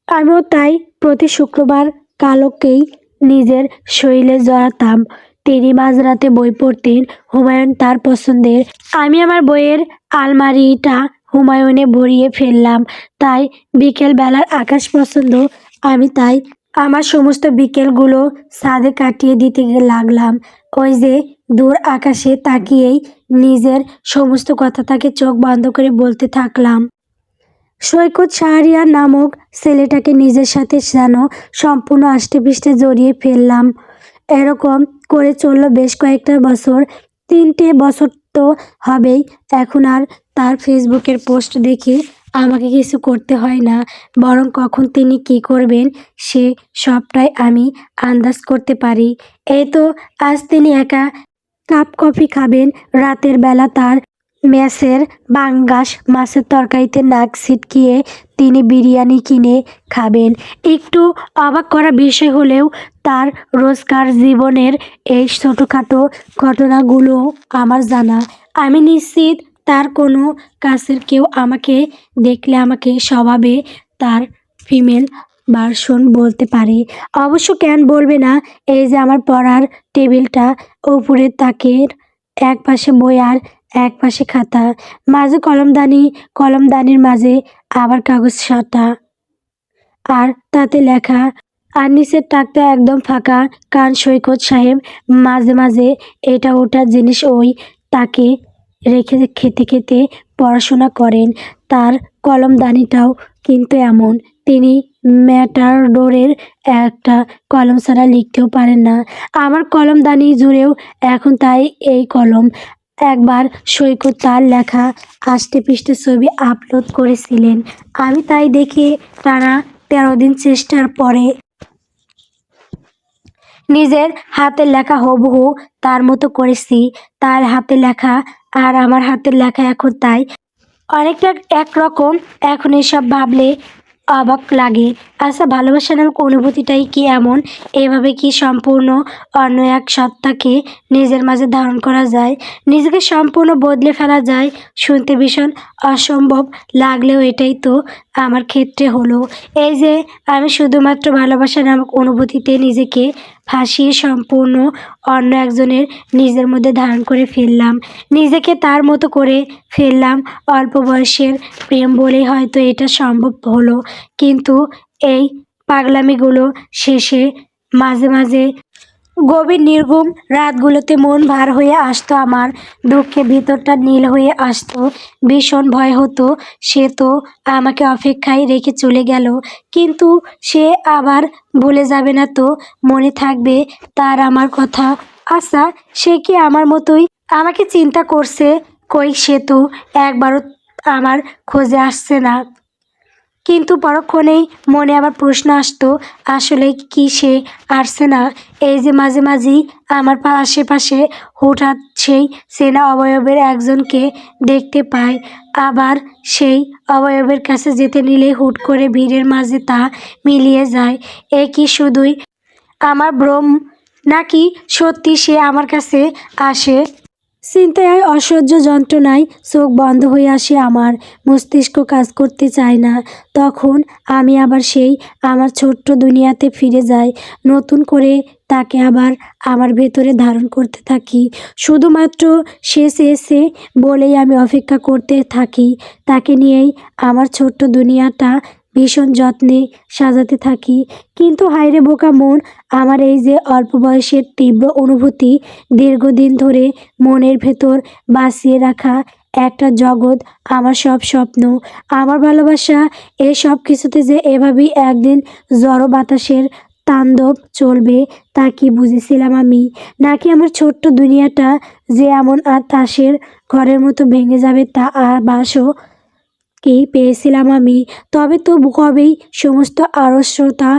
আমিও তাই প্রতি শুক্রবার কালোকেই নিজের শরীরে জড়াতাম। তিনি মাঝরাতে বই পড়তেন, হুমায়ুন তার পছন্দের। আমি আমার বইয়ের আলমারিটা হুমায়ুনে ভরিয়ে ফেললাম। তাই বিকেল বেলার আকাশ পছন্দ। আমি তাই আমার সমস্ত বিকেলগুলো ছাদে কাটিয়ে দিতে লাগলাম। ওই যে দূর আকাশে তাকিয়েই নিজের সমস্ত কথা তাকে চোখ বন্ধ করে বলতে থাকলাম। সৈকত শাহরিয়ার নামক ছেলেটাকে নিজের সাথে যেন সম্পূর্ণ আষ্টেপৃষ্ঠে জড়িয়ে ফেললাম। এরকম করে চললো বেশ কয়েকটা বছর। 3টে বছর তো হবেই। এখন আর তার ফেসবুকের পোস্ট দেখে আমাকে কিছু করতে হয় না, বরং কখন তিনি কি করবেন সে সবটাই আমি আন্দাজ করতে পারি। এই তো আজ তিনি একা কাপ কফি খাবেন। রাতের বেলা তার মেসের পাঙ্গাস মাছের তরকারিতে নাক ছিটকিয়ে তিনি বিরিয়ানি কিনে খাবেন। একটু অবাক করা বিষয় হলেও তার রোজকার জীবনের এই ছোটোখাটো ঘটনাগুলো আমার জানা। আমি নিশ্চিত তার কোনো কাছের কেউ আমাকে দেখলে আমাকে স্বভাবে তার ফিমেল ভার্সন বলতে পারে। অবশ্য কেন বলবে না? এই যে আমার পড়ার টেবিলটা, উপরের তাকের এক পাশে বই আর এক পাশে খাতা, মাঝে কলমদানি, কলমদানির মাঝে আবার কাগজ সাঁটা, আর তাতে লেখা। আর নিচের তাকটা একদম ফাঁকা, কারণ সৈকত সাহেব মাঝে মাঝে এটা ওটা জিনিস ওই তাকে রেখে খেতে খেতে পড়াশোনা করেন। তার কলমদানিটাও কিন্তু এমন, তিনি ম্যাটাডোরের একটা কলম ছাড়া লিখতেও পারেন না। আমার কলমদানি জুড়েও এখন তাই এই কলম। একবার সৈকত তার লেখা আষ্টেপৃষ্ঠে ছবি আপলোড করেছিলেন। আমি তাই দেখে টানা 13 দিন চেষ্টার পরে নিজের হাতের লেখা হুবহু তার মতো করেছি। তার হাতের লেখা আর আমার হাতের লেখা এখন তাই অনেকটা একরকম। এখন এসব ভাবলে অবাক লাগে। আচ্ছা, ভালোবাসা নামক অনুভূতিটাই কি এমন? এভাবে কি সম্পূর্ণ অন্য এক সত্তাকে নিজের মাঝে ধারণ করা যায়? নিজেকে সম্পূর্ণ বদলে ফেলা যায়? শুনতে ভীষণ অসম্ভব লাগলেও এটাই তো আমার ক্ষেত্রে হলো। এই যে আমি শুধুমাত্র ভালোবাসা নামক অনুভূতিতে নিজেকে ফাঁসিয়ে সম্পূর্ণ অন্য একজনের নিজের মধ্যে ধারণ করে ফেললাম, নিজেকে তার মতো করে ফেললাম। অল্প বয়সের প্রেম বলেই হয়তো এটা সম্ভব হলো, কিন্তু এই পাগলামিগুলো শেষে মাঝে মাঝে গভীর নির্ঘুম রাতগুলোতে মন ভার হয়ে আসতো আমার, দুঃখে ভিতরটা নীল হয়ে আসতো, ভীষণ ভয় হতো। সে তো আমাকে অপেক্ষায় রেখে চলে গেল, কিন্তু সে আবার ভুলে যাবে না তো? মনে থাকবে তার আমার কথা? আচ্ছা, সে কি আমার মতোই আমাকে চিন্তা করছে? কই, সে তো একবারও আমার খোঁজে আসছে না। কিন্তু পরক্ষণেই মনে আবার প্রশ্ন আসতো, আসলে কি সে আসছে না? এই যে মাঝে মাঝেই আমার আশেপাশে হঠাৎ সেই চেনা অবয়বের একজনকে দেখতে পাই, আবার সেই অবয়বের কাছে যেতে নিলে হুট করে ভিড়ের মাঝে তা মিলিয়ে যায়। এ কি শুধুই আমার ভ্রম, নাকি সত্যি সে আমার কাছে আসে? চিন্তায় অসহ্য যন্ত্রণায় চোখ বন্ধ হয়ে আসে আমার, মস্তিষ্ক কাজ করতে চায় না। তখন আমি আবার সেই আমার ছোট্ট দুনিয়াতে ফিরে যাই, নতুন করে তাকে আবার আমার ভেতরে ধারণ করতে থাকি। শুধুমাত্র সে চেয়েছে বলেই আমি অপেক্ষা করতে থাকি, তাকে নিয়েই আমার ছোট্ট দুনিয়াটা ভীষণ যত্নে সাজাতে থাকি। কিন্তু হায়রে বোকা মন, আমার এই যে অল্প বয়সের তীব্র অনুভূতি, দীর্ঘদিন ধরে মনের ভেতর বাঁচিয়ে রাখা একটা জগৎ, আমার সব স্বপ্ন, আমার ভালোবাসা, এই সব কিছুতে যে এভাবেই একদিন ঝড়ো বাতাসের তাণ্ডব চলবে, তা কি বুঝেছিলাম আমি? নাকি আমার ছোট্ট দুনিয়াটা যে এমন আর তাসের ঘরের মতো ভেঙে যাবে, তা আর বাসও কি পেয়েছিলাম আমি? তবে তো কবেই সমস্ত আড়ষ্টতা,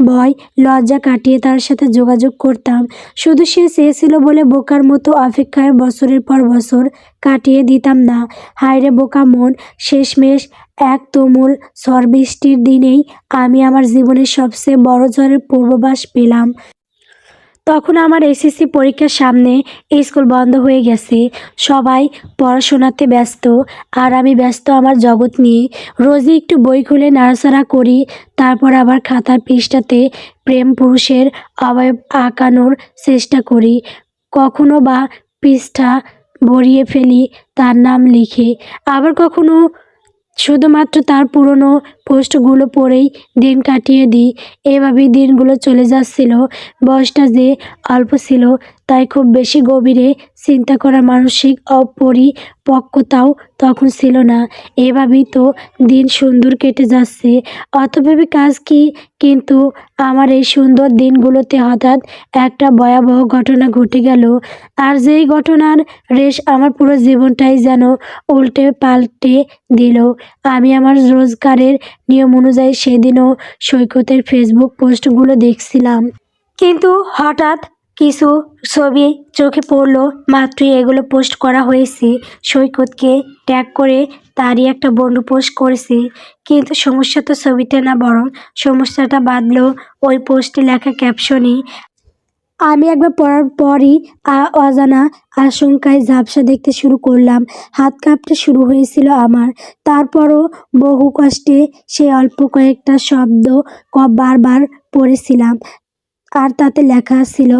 ভয়, লজ্জা কাটিয়ে তার সাথে যোগাযোগ করতাম। শুধু সে চেয়েছিল বলে বোকার মতো অপেক্ষায় বছরের পর বছর কাটিয়ে দিতাম না। হায়রে বোকা মন, শেষমেশ এক তুমুল ঝড় বৃষ্টির দিনেই আমি আমার জীবনের সবচেয়ে বড় ঝড়ের পূর্বাভাস পেলাম। তখন আমার এসএসসি পরীক্ষার সামনে, স্কুল বন্ধ হয়ে গেছে, সবাই পড়াশোনাতে ব্যস্ত, আর আমি ব্যস্ত আমার জগৎ নিয়ে। রোজই একটু বই খুলে নাড়াচাড়া করি, তারপর আবার খাতার পৃষ্ঠাতে প্রেম পুরুষের অবয়ব আঁকানোর চেষ্টা করি। কখনো বা পৃষ্ঠা ভরিয়ে ফেলি তার নাম লিখে, আবার কখনো শুধুমাত্র তার পুরনো পোস্টগুলো পড়েই দিন কাটিয়ে দিই। এভাবেই দিনগুলো চলে যাচ্ছিল। বয়সটা যে অল্প ছিল, তাই খুব বেশি গভীরে চিন্তা করার মানসিক অপরিপক্কতাও তখন ছিল না। এভাবেই তো দিন সুন্দর কেটে যাচ্ছে, অত ভেবে কাজ কি? কিন্তু আমার এই সুন্দর দিনগুলোতে হঠাৎ একটা ভয়াবহ ঘটনা ঘটে গেল, আর যেই ঘটনার রেশ আমার পুরো জীবনটাই যেন উল্টে পাল্টে দিল। আমি আমার রোজগারের নিয়ম অনুযায়ী সেদিনও সৈকতের ফেসবুক পোস্টগুলো দেখছিলাম, কিন্তু হঠাৎ কিছু ছবি চোখে পড়লো। মাত্রই এগুলো পোস্ট করা হয়েছে, সৈকতকে ট্যাগ করে তারই একটা বন্ধু পোস্ট করেছে। কিন্তু সমস্যা তো ছবিটা না, বরং সমস্যাটা বাঁধলো ওই পোস্টে লেখা ক্যাপশনে। আমি একবার পড়ার পরই অজানা আশঙ্কায় ঝাপসা দেখতে শুরু করলাম। হাত কাঁপতে শুরু হয়েছিল আমার। তারপরও বহু কষ্টে সেই অল্প কয়েকটা শব্দ বারবার পড়েছিলাম, আর তাতে লেখা ছিল,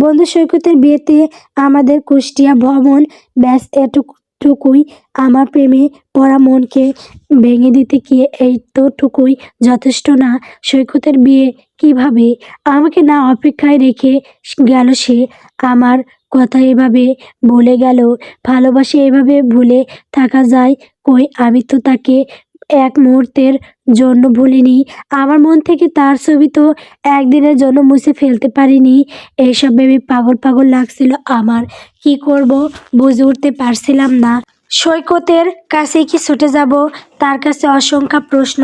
বন্ধু সৈকতের বিয়েতে আমাদের কুষ্টিয়া ভ্রমণ, ব্যাস এতটুকুই। আমার প্রেমে পড়া মনকে ভেঙে দিতে গিয়ে এইটুকুই যথেষ্ট না? সৈকতের বিয়ে কিভাবে আমাকে না অপেক্ষায় রেখে গেল সে? আমার কথা এভাবে বলে গেল। ভালোবাসে এভাবে ভুলে থাকা যায়? কই, আমি তো তাকে এক মুহূর্তের জন্য ভুলিনি। আমার মন থেকে তার ছবি তো একদিনের জন্য মুছে ফেলতে পারিনি। এইসব ভেবে পাগল পাগল লাগছিল আমার। কি করব বুঝে উঠতে পারছিলাম না। সৈকতের কাছে কি ছুটে যাব? তার কাছে অসংখ্য প্রশ্ন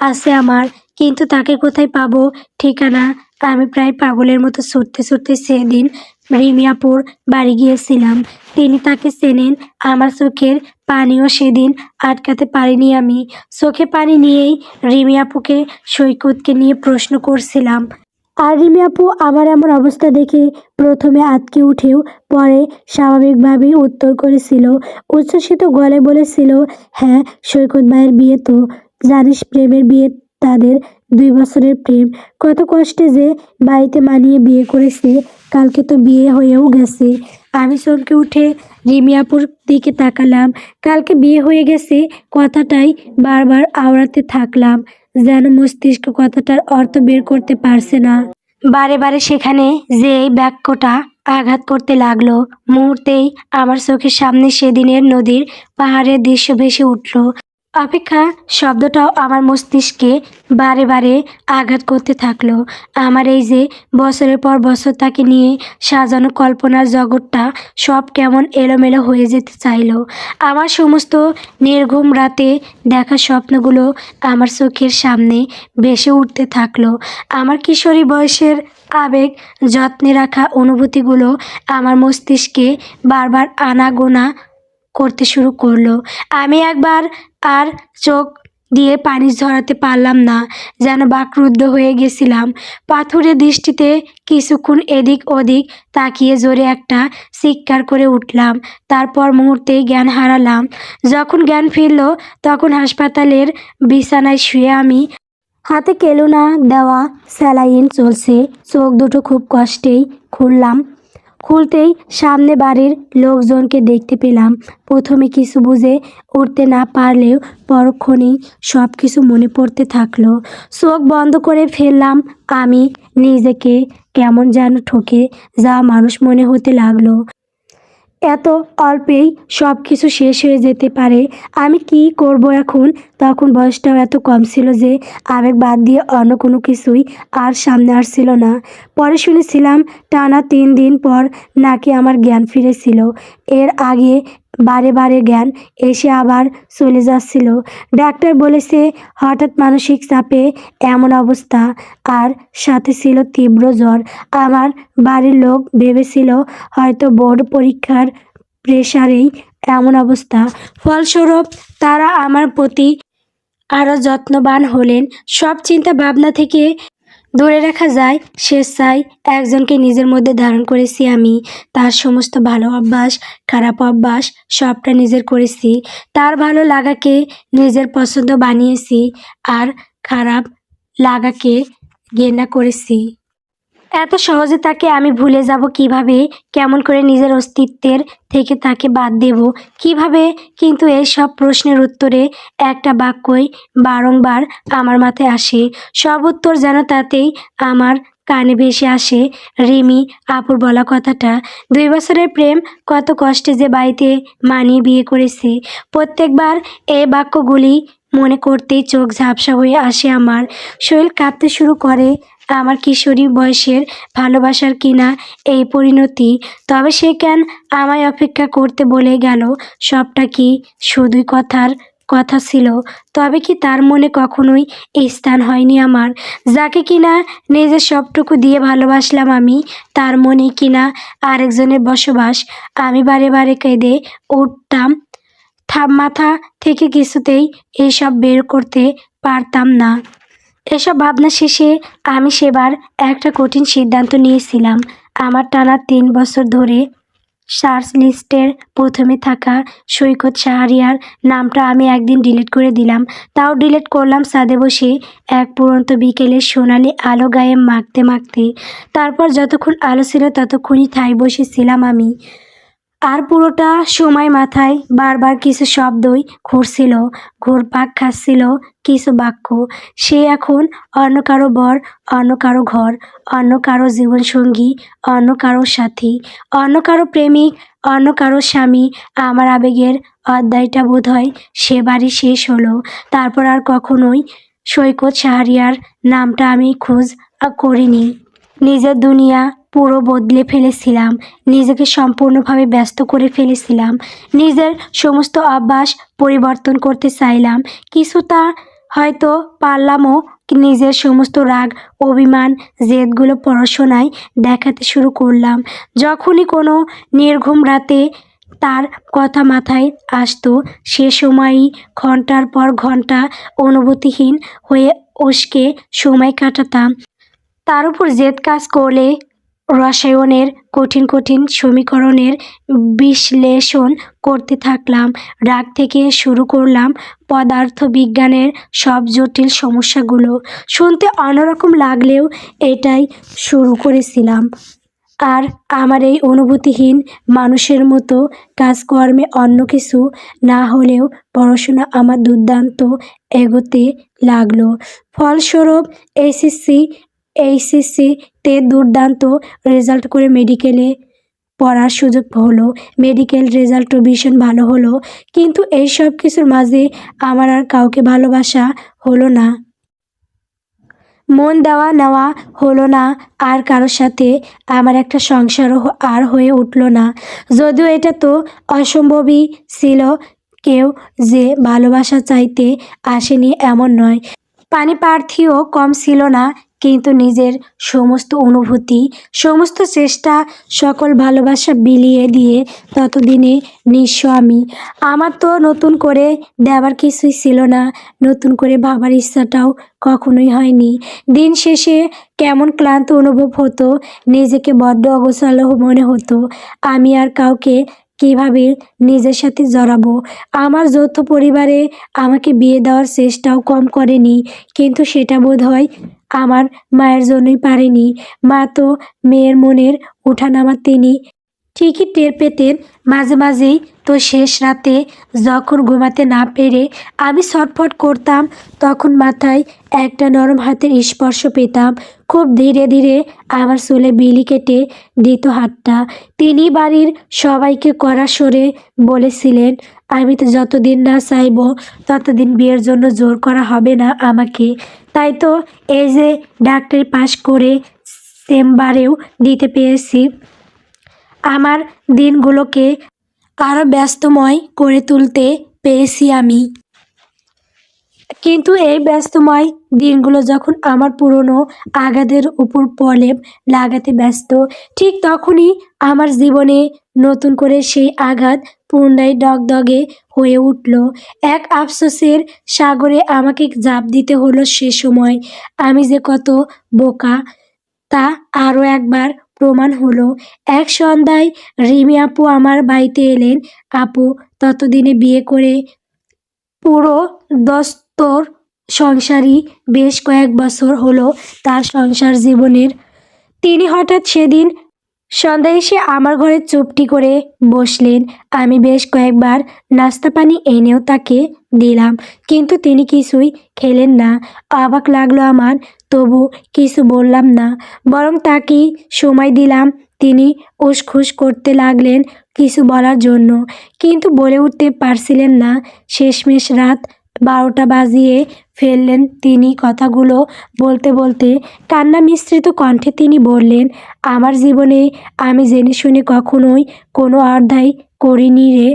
আছে আমার, কিন্তু তাকে কোথায় পাবো? ঠিকানা। আমি প্রায় পাগলের মতো ছুটতে ছুটতে সেদিন রিমিয়াপুর বাড়ি গিয়েছিলাম। তিনি তাকে চেনেন। আমার চোখের পানিও সেদিন আটকাতে পারিনি আমি। চোখে পানি নিয়েই রিমিয়াপুকে সৈকতকে নিয়ে প্রশ্ন করছিলাম। আর রিমি আপু আমার এমন অবস্থা দেখে প্রথমে আঁতকে উঠেও পরে স্বাভাবিকভাবেই উত্তর করেছিল, উচ্ছ্বসিত গলায় বলেছিল, হ্যাঁ, সৈকত ভাইয়ের বিয়ে তো জানিস, প্রেমের বিয়ে তাদের, 2 বছরের প্রেম। কত কষ্টে যে বাড়িতে মানিয়ে বিয়ে করেছে, কালকে তো বিয়ে হয়েও গেছে। আমি চমকে উঠে রিমি আপুর দিকে তাকালাম। কালকে বিয়ে হয়ে গেছে কথাটাই বারবার আওড়াতে থাকলাম, যেন মস্তিষ্ক কথাটার অর্থ বের করতে পারছে না। বারে বারে সেখানে যেই বাক্যটা আঘাত করতে লাগলো, মুহূর্তেই আমার চোখের সামনে সেদিনের নদীর পাহাড়ের দৃশ্য ভেসে উঠল। অপেক্ষা শব্দটাও আমার মস্তিষ্কে বারে বারে আঘাত করতে থাকলো। আমার এই যে বছরের পর বছর তাকে নিয়ে সাজানো কল্পনার জগৎটা সব কেমন এলোমেলো হয়ে যেতে চাইলো। আমার সমস্ত নির্ঘুম রাতে দেখা স্বপ্নগুলো আমার চোখের সামনে ভেসে উঠতে থাকলো। আমার কিশোরী বয়সের আবেগ যত্নে রাখা অনুভূতিগুলো আমার মস্তিষ্কে বারবার আনাগোনা করতে শুরু করলো। আমি একবার আর চোখ দিয়ে পানি ঝরাতে পারলাম না, যেন বাকরুদ্ধ হয়ে গেছিলাম। পাথুরে দৃষ্টিতে কিছুক্ষণ এদিক ওদিক তাকিয়ে জোরে একটা চিৎকার করে উঠলাম। তারপর মুহূর্তেই জ্ঞান হারালাম। যখন জ্ঞান ফিরল তখন হাসপাতালের বিছানায় শুয়ে আমি, হাতে কেলুনা দেওয়া স্যালাইন চলছে। চোখ দুটো খুব কষ্টেই খুললাম। খুলতেই সামনে বাড়ির লোকজনকে দেখতে পেলাম। প্রথমে কিছু বুঝে উঠতে না পারলেও পরক্ষণেই সব কিছু মনে পড়তে থাকলো। চোখ বন্ধ করে ফেললাম। আমি নিজেকে কেমন যেন ঠকে যাওয়া মানুষ মনে হতে লাগলো। এত অল্পেই সব কিছু শেষ হয়ে যেতে পারে। আমি কি করব এখন? তখন বয়সটাও এত কম ছিল যে আবেগ বাদ দিয়ে অন্য কোনো কিছুই আর সামনে আসছিল না। পরে শুনেছিলাম টানা 3 দিন পর নাকি আমার জ্ঞান ফিরেছিল। এর আগে বারে বারে জ্ঞান এসে আবার চলে যাচ্ছিল। ডাক্তার বলেছে হঠাৎ মানসিক চাপে এমন অবস্থা, আর সাথে ছিল তীব্র জ্বর। আমার বাড়ির লোক ভেবেছিল হয়তো বোর্ড পরীক্ষার প্রেসারেই এমন অবস্থা। ফলস্বরূপ তারা আমার প্রতি আরও যত্নবান হলেন। সব চিন্তা ভাবনা থেকে দূরে রাখা যায় স্বেচ্ছায় একজনকে নিজের মধ্যে ধারণ করেছি আমি। তার সমস্ত ভালো অভ্যাস, খারাপ অভ্যাস সবটা নিজের করেছি। তার ভালো লাগাকে নিজের পছন্দ বানিয়েছি, আর খারাপ লাগাকে ঘৃণা করেছি। এত সহজে তাকে আমি ভুলে যাব কিভাবে? কেমন করে নিজের অস্তিত্বের থেকে তাকে বাদ দেব কিভাবে? কিন্তু এই সব প্রশ্নের উত্তরে একটা বাক্যই বারংবার আমার মাথায় আসে। সব উত্তর যেন তাতেই আমার কানে ভেসে আসে। রিমি আপুর বলা কথাটা, 2 বছরের প্রেম, কত কষ্টে যে বাড়িতে মানিয়ে বিয়ে করেছে। প্রত্যেকবার এই বাক্যগুলি মনে করতেই চোখ ঝাপসা হয়ে আসে আমার। শরীর কাঁপতে শুরু করে। আমার কিশোরী বয়সের ভালোবাসার কিনা এই পরিণতি? তবে সে কেন আমায় অপেক্ষা করতে বলে গেল? সবটা কি শুধুই কথার কথা ছিল? তবে কি তার মনে কখনোই স্থান হয়নি আমার? যাকে কিনা নিজের সবটুকু দিয়ে ভালোবাসলাম আমি, তার মনে কিনা আরেকজনের বসবাস। আমি বারে বারে কেঁদে উঠতাম। মাথা থেকে কিছুতেই এসব বের করতে পারতাম না। এসব ভাবনা শেষে আমি সেবার একটা কঠিন সিদ্ধান্ত নিয়েছিলাম। আমার টানা 3 বছর ধরে সার্চ লিস্টের প্রথমে থাকা সৈকত শাহরিয়ার নামটা আমি একদিন ডিলিট করে দিলাম। তাও ডিলিট করলাম ছাদে বসে এক পুরন্ত বিকেলের সোনালি আলো গায়ে মাখতে মাখতে। তারপর যতক্ষণ আলো ছিল ততক্ষণই ঠায় বসেছিলাম আমি। আর পুরোটা সময় মাথায় বারবার কিছু শব্দই ঘুরছিল, ঘুরপাক খাচ্ছিল কিছু বাক্য। সে এখন অন্য কারো বর, অন্য কারো ঘর, অন্য কারো জীবনসঙ্গী, অন্য কারো সাথী, অন্য কারো প্রেমিক, অন্য কারো স্বামী। আমার আবেগের অধ্যায়টা বোধহয় সেবারই শেষ হলো। তারপর আর কখনোই সৈকত শাহরিয়ার নামটা আমি খোঁজ করিনি। নিজের দুনিয়া পুরো বদলে ফেলেছিলাম। নিজেকে সম্পূর্ণভাবে ব্যস্ত করে ফেলেছিলাম। নিজের সমস্ত অভ্যাস পরিবর্তন করতে চাইলাম। কিছুটা হয়তো পারলামও। নিজের সমস্ত রাগ, অভিমান, জেদগুলো পড়াশোনায় দেখাতে শুরু করলাম। যখনই কোনো নির্ঘুম রাতে তার কথা মাথায় আসতো, সে সময়ই ঘন্টার পর ঘন্টা অনুভূতিহীন হয়ে উস্কে সময় কাটাতাম। তার উপর জেদ কাজ করলে রসায়নের কঠিন কঠিন সমীকরণের বিশ্লেষণ করতে থাকলাম। রাগ থেকে শুরু করলাম পদার্থবিজ্ঞানের সব জটিল সমস্যাগুলো। শুনতে অন্যরকম লাগলেও এটাই শুরু করেছিলাম। আর আমার এই অনুভূতিহীন মানুষের মতো কাজকর্মে অন্য কিছু না হলেও পড়াশোনা আমার দুর্দান্ত এগোতে লাগলো। ফলস্বরূপ এসএসসি এইচএসসিতে দুর্দান্ত রেজাল্ট করে মেডিকেলে পড়ার সুযোগ হলো। মেডিকেল রেজাল্টও ভীষণ ভালো হলো, কিন্তু এই সব কিছুর মাঝে আমার আর কাউকে ভালোবাসা হলো না, মন দেওয়া নেওয়া হলো না আর কারোর সাথে। আমার একটা সংসারও আর হয়ে উঠল না। যদিও এটা তো অসম্ভবই ছিল, কেউ যে ভালোবাসা চাইতে আসেনি এমন নয়, পানি প্রার্থীও কম ছিল না, কিন্তু নিজের সমস্ত অনুভূতি, সমস্ত চেষ্টা, সকল ভালোবাসা বিলিয়ে দিয়ে ততদিনে নিঃস্ব আমি। আমার তো নতুন করে দেওয়ার কিছুই ছিল না, নতুন করে ভাবার ইচ্ছাটাও কখনোই হয়নি। দিন শেষে কেমন ক্লান্ত অনুভব হতো, নিজেকে বড্ড অগোছালো মনে হতো। আমি আর কাউকে কিভাবে নিজের সাথে জড়াবো? আমার যৌথ পরিবারে আমাকে বিয়ে দেওয়ার চেষ্টাও কম করেনি, কিন্তু সেটা বোধহয় আমার মায়ের জন্যই পারেনি। মা তো মেয়ের মনের ওঠানামা তিনি ঠিকই টের পেতেন মাঝে মাঝেই। তো শেষ রাতে যখন ঘুমাতে না পেরে আমি ছটফট করতাম, তখন মাথায় একটা নরম হাতের স্পর্শ পেতাম। খুব ধীরে ধীরে আমার চুলে বিলি কেটে দিত হাতটা। তিনি বাড়ির সবাইকে কড়া স্বরে বলেছিলেন, আমি তো যতদিন না চাইব ততদিন বিয়ের জন্য জোর করা হবে না আমাকে। তাই তো এই যে ডাক্তারি পাশ করে চেম্বারেও দিতে পেরেছি। আমার দিনগুলোকে আরও ব্যস্তময় করে তুলতে পেরেছি আমি। কিন্তু এই ব্যস্তময় দিনগুলো যখন আমার পুরনো আঘাতের উপর প্রলেপ লাগাতে ব্যস্ত, ঠিক তখনই আমার জীবনে নতুন করে সেই আঘাত পুনরায় দগদগে হয়ে উঠল। এক আফসোসের সাগরে আমাকে ঝাঁপ দিতে হলো সে সময়। আমি যে কত বোকা তা আরও একবার প্রমাণ হলো। এক সন্ধ্যায় রিমি আপু আমার বাড়িতে এলেন। আপু ততদিনে বিয়ে করে পুরো দস্তর সংসারী, বেশ কয়েক বছর হলো তার সংসার জীবনের। তিনি হঠাৎ সেদিন সন্ধ্যায় এসে আমার ঘরে চুপটি করে বসলেন। আমি বেশ কয়েকবার নাস্তা পানি এনেও তাকে দিলাম, কিন্তু তিনি কিছুই খেলেন না। অবাক লাগলো আমার, তবু কিছু বললাম না, বরং তাকেই সময় দিলাম। তিনি উসখুস করতে লাগলেন কিছু বলার জন্য, কিন্তু বলে উঠতে পারছিলেন না। শেষমেশ রাত 12টা বাজিয়ে ফেললেন তিনি। কথাগুলো বলতে বলতে কান্না মিশ্রিত কণ্ঠে তিনি বললেন, আমার জীবনে আমি জেনে শুনে কখনোই কোনো অন্যায় করিনি রে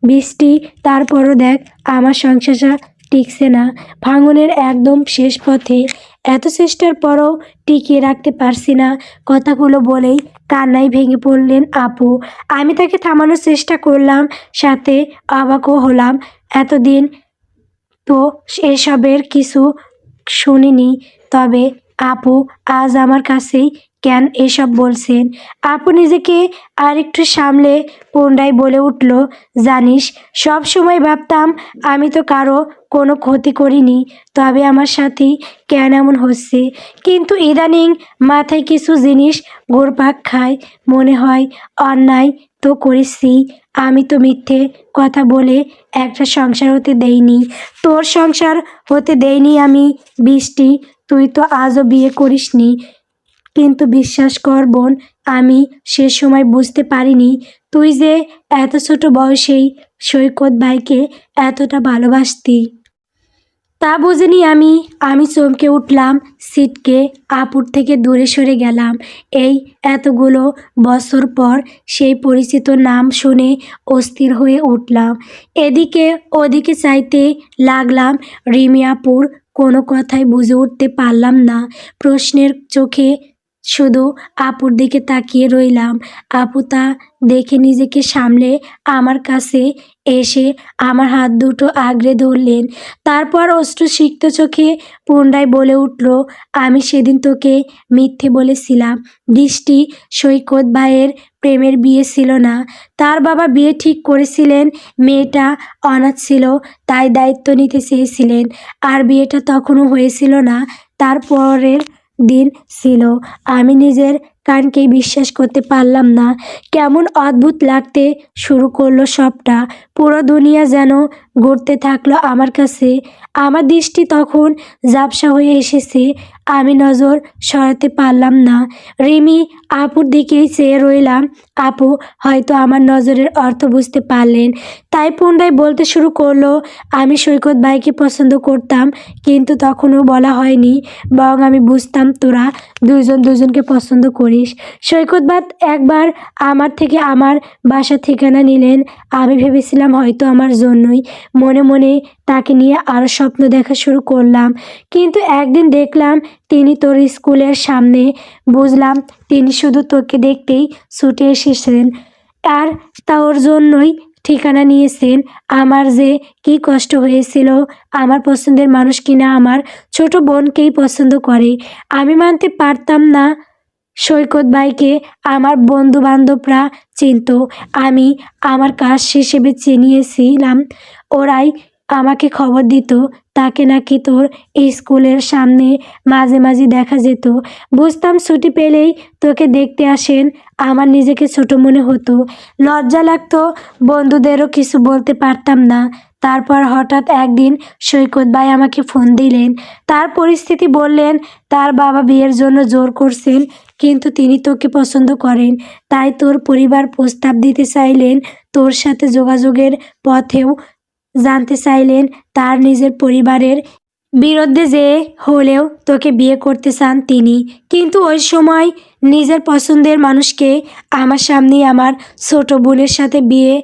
বৃষ্টি। তারপরও দেখ আমার সংসারটা টিকছে না, ভাঙনের একদম শেষ পথে। এত চেষ্টার পরও টিকিয়ে রাখতে পারছি না। কথাগুলো বলেই কান্নায় ভেঙে পড়লেন আপু। আমি তাকে থামানোর চেষ্টা করলাম, সাথে অবাকও হলাম। এতদিন তো এসবের কিছু শুনিনি, তবে আপু আজ আমার কাছেই কেন এসব বলছেন? আপু নিজেকে আর একটু সামলে পুনরায় বলে উঠল, জানিস, সব সময় ভাবতাম আমি তো কারো কোনো ক্ষতি করিনি, তবে আমার সাথেই কেন এমন হচ্ছে। কিন্তু ইদানিং মাথায় কিছু জিনিস ঘুরপাক খায়, মনে হয় অন্যায় তো করেছি। আমি তো মিথ্যে কথা বলে একটা সংসার হতে দেইনি, তোর সংসার হতে দেইনি আমি বৃষ্টি। তুই তো আজও বিয়ে করিসনি, কিন্তু বিশ্বাস কর বোন, আমি সে সময় বুঝতে পারিনি তুই যে এত ছোট বয়সেই সৈকত ভাইকে এতটা ভালোবাসতি। তা বুঝিনি আমি। আমি চমকে উঠলাম, ছিটকে আপুর থেকে দূরে সরে গেলাম। এই এতগুলো বছর পর সেই পরিচিত নাম শুনে অস্থির হয়ে উঠলাম। এদিকে ওদিকে চাইতে লাগলাম রিমি আপুর কোনো কথাই বুঝে উঠতে পারলাম না। প্রশ্নের চোখে শুধু আপুর দিকে তাকিয়ে রইলাম। আপু তা দেখে নিজেকে সামলে আমার কাছে এসে আমার হাত দুটো আগলে ধরলেন। তারপর অশ্রুসিক্ত চোখে পুনরায় বলে উঠল, আমি সেদিন তোকে মিথ্যে বলেছিলাম বৃষ্টি। সৈকত ভাইয়ের প্রেমের বিয়ে ছিল না, তার বাবা বিয়ে ঠিক করেছিলেন। মেয়েটা অনাথ ছিল, তাই দায়িত্ব নিতে চেয়েছিলেন। আর বিয়েটা তখনও হয়েছিল না, তারপরের দিন ছিল। আমি নিজের কানকেই বিশ্বাস করতে পারলাম না। কেমন অদ্ভুত লাগতে শুরু করলো সবটা। পুরো দুনিয়া যেন ঘুরতে থাকলো আমার কাছে। আমার দৃষ্টি তখন ঝাপসা হয়ে এসেছে। আমি নজর সরাতে পারলাম না। রিমি আপুর দিকেই চেয়ে রইলাম। আপু হয়তো আমার নজরের অর্থ বুঝতে পারলেন, তাই পুনরায় বলতে শুরু করলো, আমি সৈকত ভাইকে পছন্দ করতাম, কিন্তু তখনও বলা হয়নি, বরং আমি বুঝতাম তোরা দুজন দুজনকে পছন্দ করিস। সৈকত ভাই একবার আমার থেকে আমার বাসার ঠিকানা নিলেন। আমি ভেবেছিলাম হয়তো আমার জন্যই। মনে মনে তাকে নিয়ে আরও স্বপ্ন দেখা শুরু করলাম। কিন্তু একদিন দেখলাম তিনি তোর স্কুলের সামনে। বুঝলাম তিনি শুধু তোকে দেখতেই ছুটে এসেছেন, আর তোর জন্যই ঠিকানা নিয়েছেন। আমার যে কি কষ্ট হয়েছিল। আমার পছন্দের মানুষ কিনা আমার ছোট বোনকেই পছন্দ করে। আমি মানতে পারতাম না সৈকত ভাইকে আমার বন্ধু বান্ধবরা চিনত। আমি আমার কাজ হিসেবে চিনিয়েছিলাম। ওরাই আমাকে খবর দিত তাকে নাকি তোর স্কুলের সামনে মাঝে মাঝে দেখা যেত। বুঝতাম ছুটি পেলেই তোকে দেখতে আসেন। আমার নিজেকে ছোট মনে হতো, লজ্জা লাগতো, বন্ধুদেরও কিছু বলতে পারতাম না। তারপর হঠাৎ একদিন সৈকত ভাই আমাকে ফোন দিলেন। তার পরিস্থিতি বললেন, তার বাবা বিয়ের জন্য জোর করছেন, কিন্তু তিনি তোকে পছন্দ করেন, তাই তোর পরিবার প্রস্তাব দিতে চাইলেন। তোর সাথে যোগাযোগের পথেও জানতে চাইলেন। তার নিজের পরিবারের বিরুদ্ধে যে হলেও তোকে বিয়ে করতে চান তিনি, কিন্তু ওই সময় নিজের পছন্দের মানুষকে আমার সামনেই আমার ছোট বোনের সাথে বিয়ে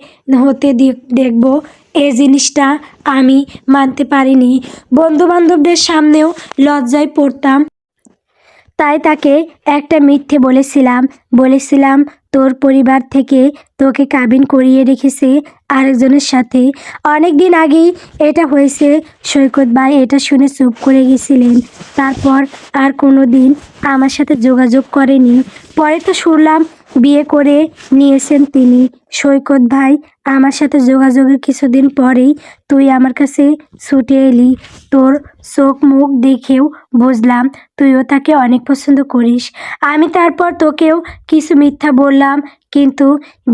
হতে দেখব, এই জিনিসটা আমি মানতে পারিনি। বন্ধু বান্ধবদের সামনেও লজ্জায় পড়তাম। তাই তাকে একটা মিথ্যে বলেছিলাম তোর পরিবার থেকে তোকে কাবিন করিয়ে রেখেছে আরেকজনের সাথে। অনেক দিন আগেই এটা হয়েছে। সৈকত ভাই এটা শুনে চুপ করে গেছিলেন। তারপর আর কোনো দিন আমার সাথে যোগাযোগ করেনি। পরে তো শুনলাম বিয়ে করে নিয়েছেন তিনি। সৈকত ভাই আমার সাথে যোগাযোগের কিছুদিন পরেই তুই আমার কাছে ছুটে এলি। তোর চোখ মুখ দেখেও বুঝলাম তুইও তাকে অনেক পছন্দ করিস। আমি তারপর তোকেও কিছু মিথ্যা বললাম, কিন্তু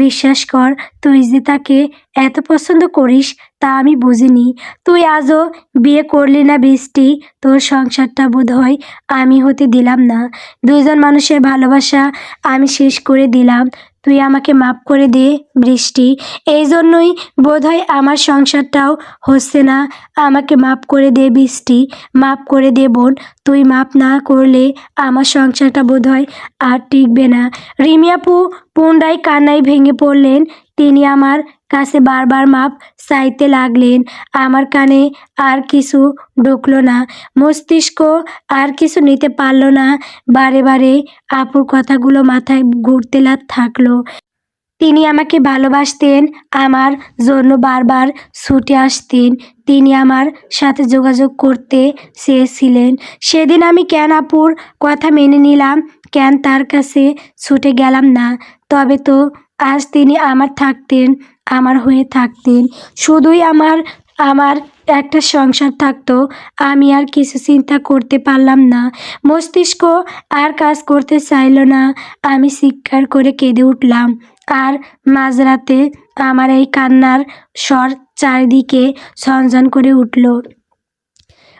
বিশ্বাস কর, তুই যে তাকে এত পছন্দ করিস তা আমি বুঝিনি। তুই আজও বিয়ে করলি না বৃষ্টি। তোর সংসারটা বোধহয় আমি হতে দিলাম না। দুজন মানুষের ভালোবাসা আমি শেষ করে দিলাম। তুই আমাকে মাফ করে দে বৃষ্টি। এই জন্যই বোধহয় আমার সংসারটাও হচ্ছে না। আমাকে মাফ করে দে বৃষ্টি, মাফ করে দে বোন। তুই মাফ না করলে আমার সংসারটা বোধহয় আর টিকবে না। রিমি আপু পুনরায় কান্নায় ভেঙে পড়লেন। তিনি আমার কাছে বারবার মাপ চাইতে লাগলেন। আমার কানে আর কিছু ঢুকলো না, মস্তিষ্ক আর কিছু নিতে পারলো না। বারে বারে আপুর কথাগুলো মাথায় ঘুরতে থাকলো। তিনি আমাকে ভালোবাসতেন, আমার জন্য বারবার ছুটে আসতেন। তিনি আমার সাথে যোগাযোগ করতে চেয়েছিলেন। সেদিন আমি কেন আপুর কথা মেনে নিলাম, কেন তার কাছে ছুটে গেলাম না? তবে তো আজ তিনি আমার থাকতেন, আমার হয়ে থাকতেন। শুধুই আমার আমার একটা সংসার থাকতো। আমি আর কিছু চিন্তা করতে পারলাম না। মস্তিষ্ক আর কাজ করতে চাইল না। আমি চিৎকার করে কেঁদে উঠলাম। আর মাঝরাতে আমার এই কান্নার স্বর চারিদিকে ঝনঝন করে উঠল।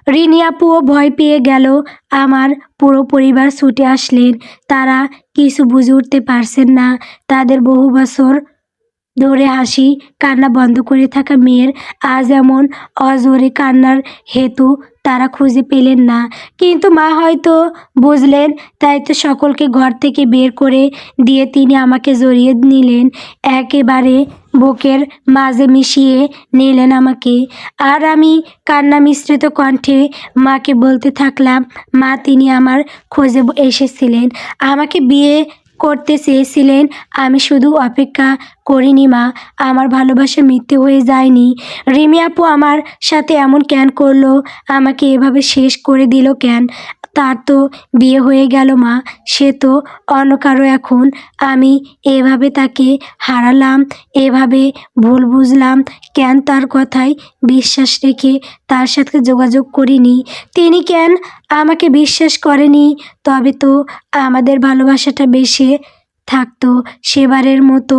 রিনি আপুও ভয় পেয়ে গেল। আমার পুরো পরিবার ছুটে আসলেন। তারা কিছু বুঝে উঠতে পারছেন না। তাদের বহু বছর ধরে হাসি কান্না বন্ধ করে থাকা মেয়ের আজ এমন অজোরে কান্নার হেতু তারা খুঁজে পেলেন না। কিন্তু মা হয়তো বুঝলেন, তাই তো সকলকে ঘর থেকে বের করে দিয়ে তিনি আমাকে জড়িয়ে নিলেন, একেবারে বুকের মাঝে মিশিয়ে নিলেন আমাকে। আর আমি কান্না মিশ্রিত কণ্ঠে মাকে বলতে থাকলাম, মা তিনি আমার খোঁজে এসেছিলেন, আমাকে বিয়ে করতে চেয়েছিলেন। আমি শুধু অপেক্ষা করিনি মা, আমার ভালোবাসা মিথ্যে হয়ে যায়নি। রিমি আপু আমার সাথে এমন কেন করলো? আমাকে এভাবে শেষ করে দিল কেন? তার তো বিয়ে হয়ে গেল মা, সে তো অন্য কারো এখন। আমি এভাবে তাকে হারালাম, এভাবে ভুল বুঝলাম কেন? তার কথায় বিশ্বাস রেখে তার সাথে যোগাযোগ করিনি, তিনি কেন আমাকে বিশ্বাস করেনি? তবে তো আমাদের ভালোবাসাটা বেশি থাকতো। সেবারের মতো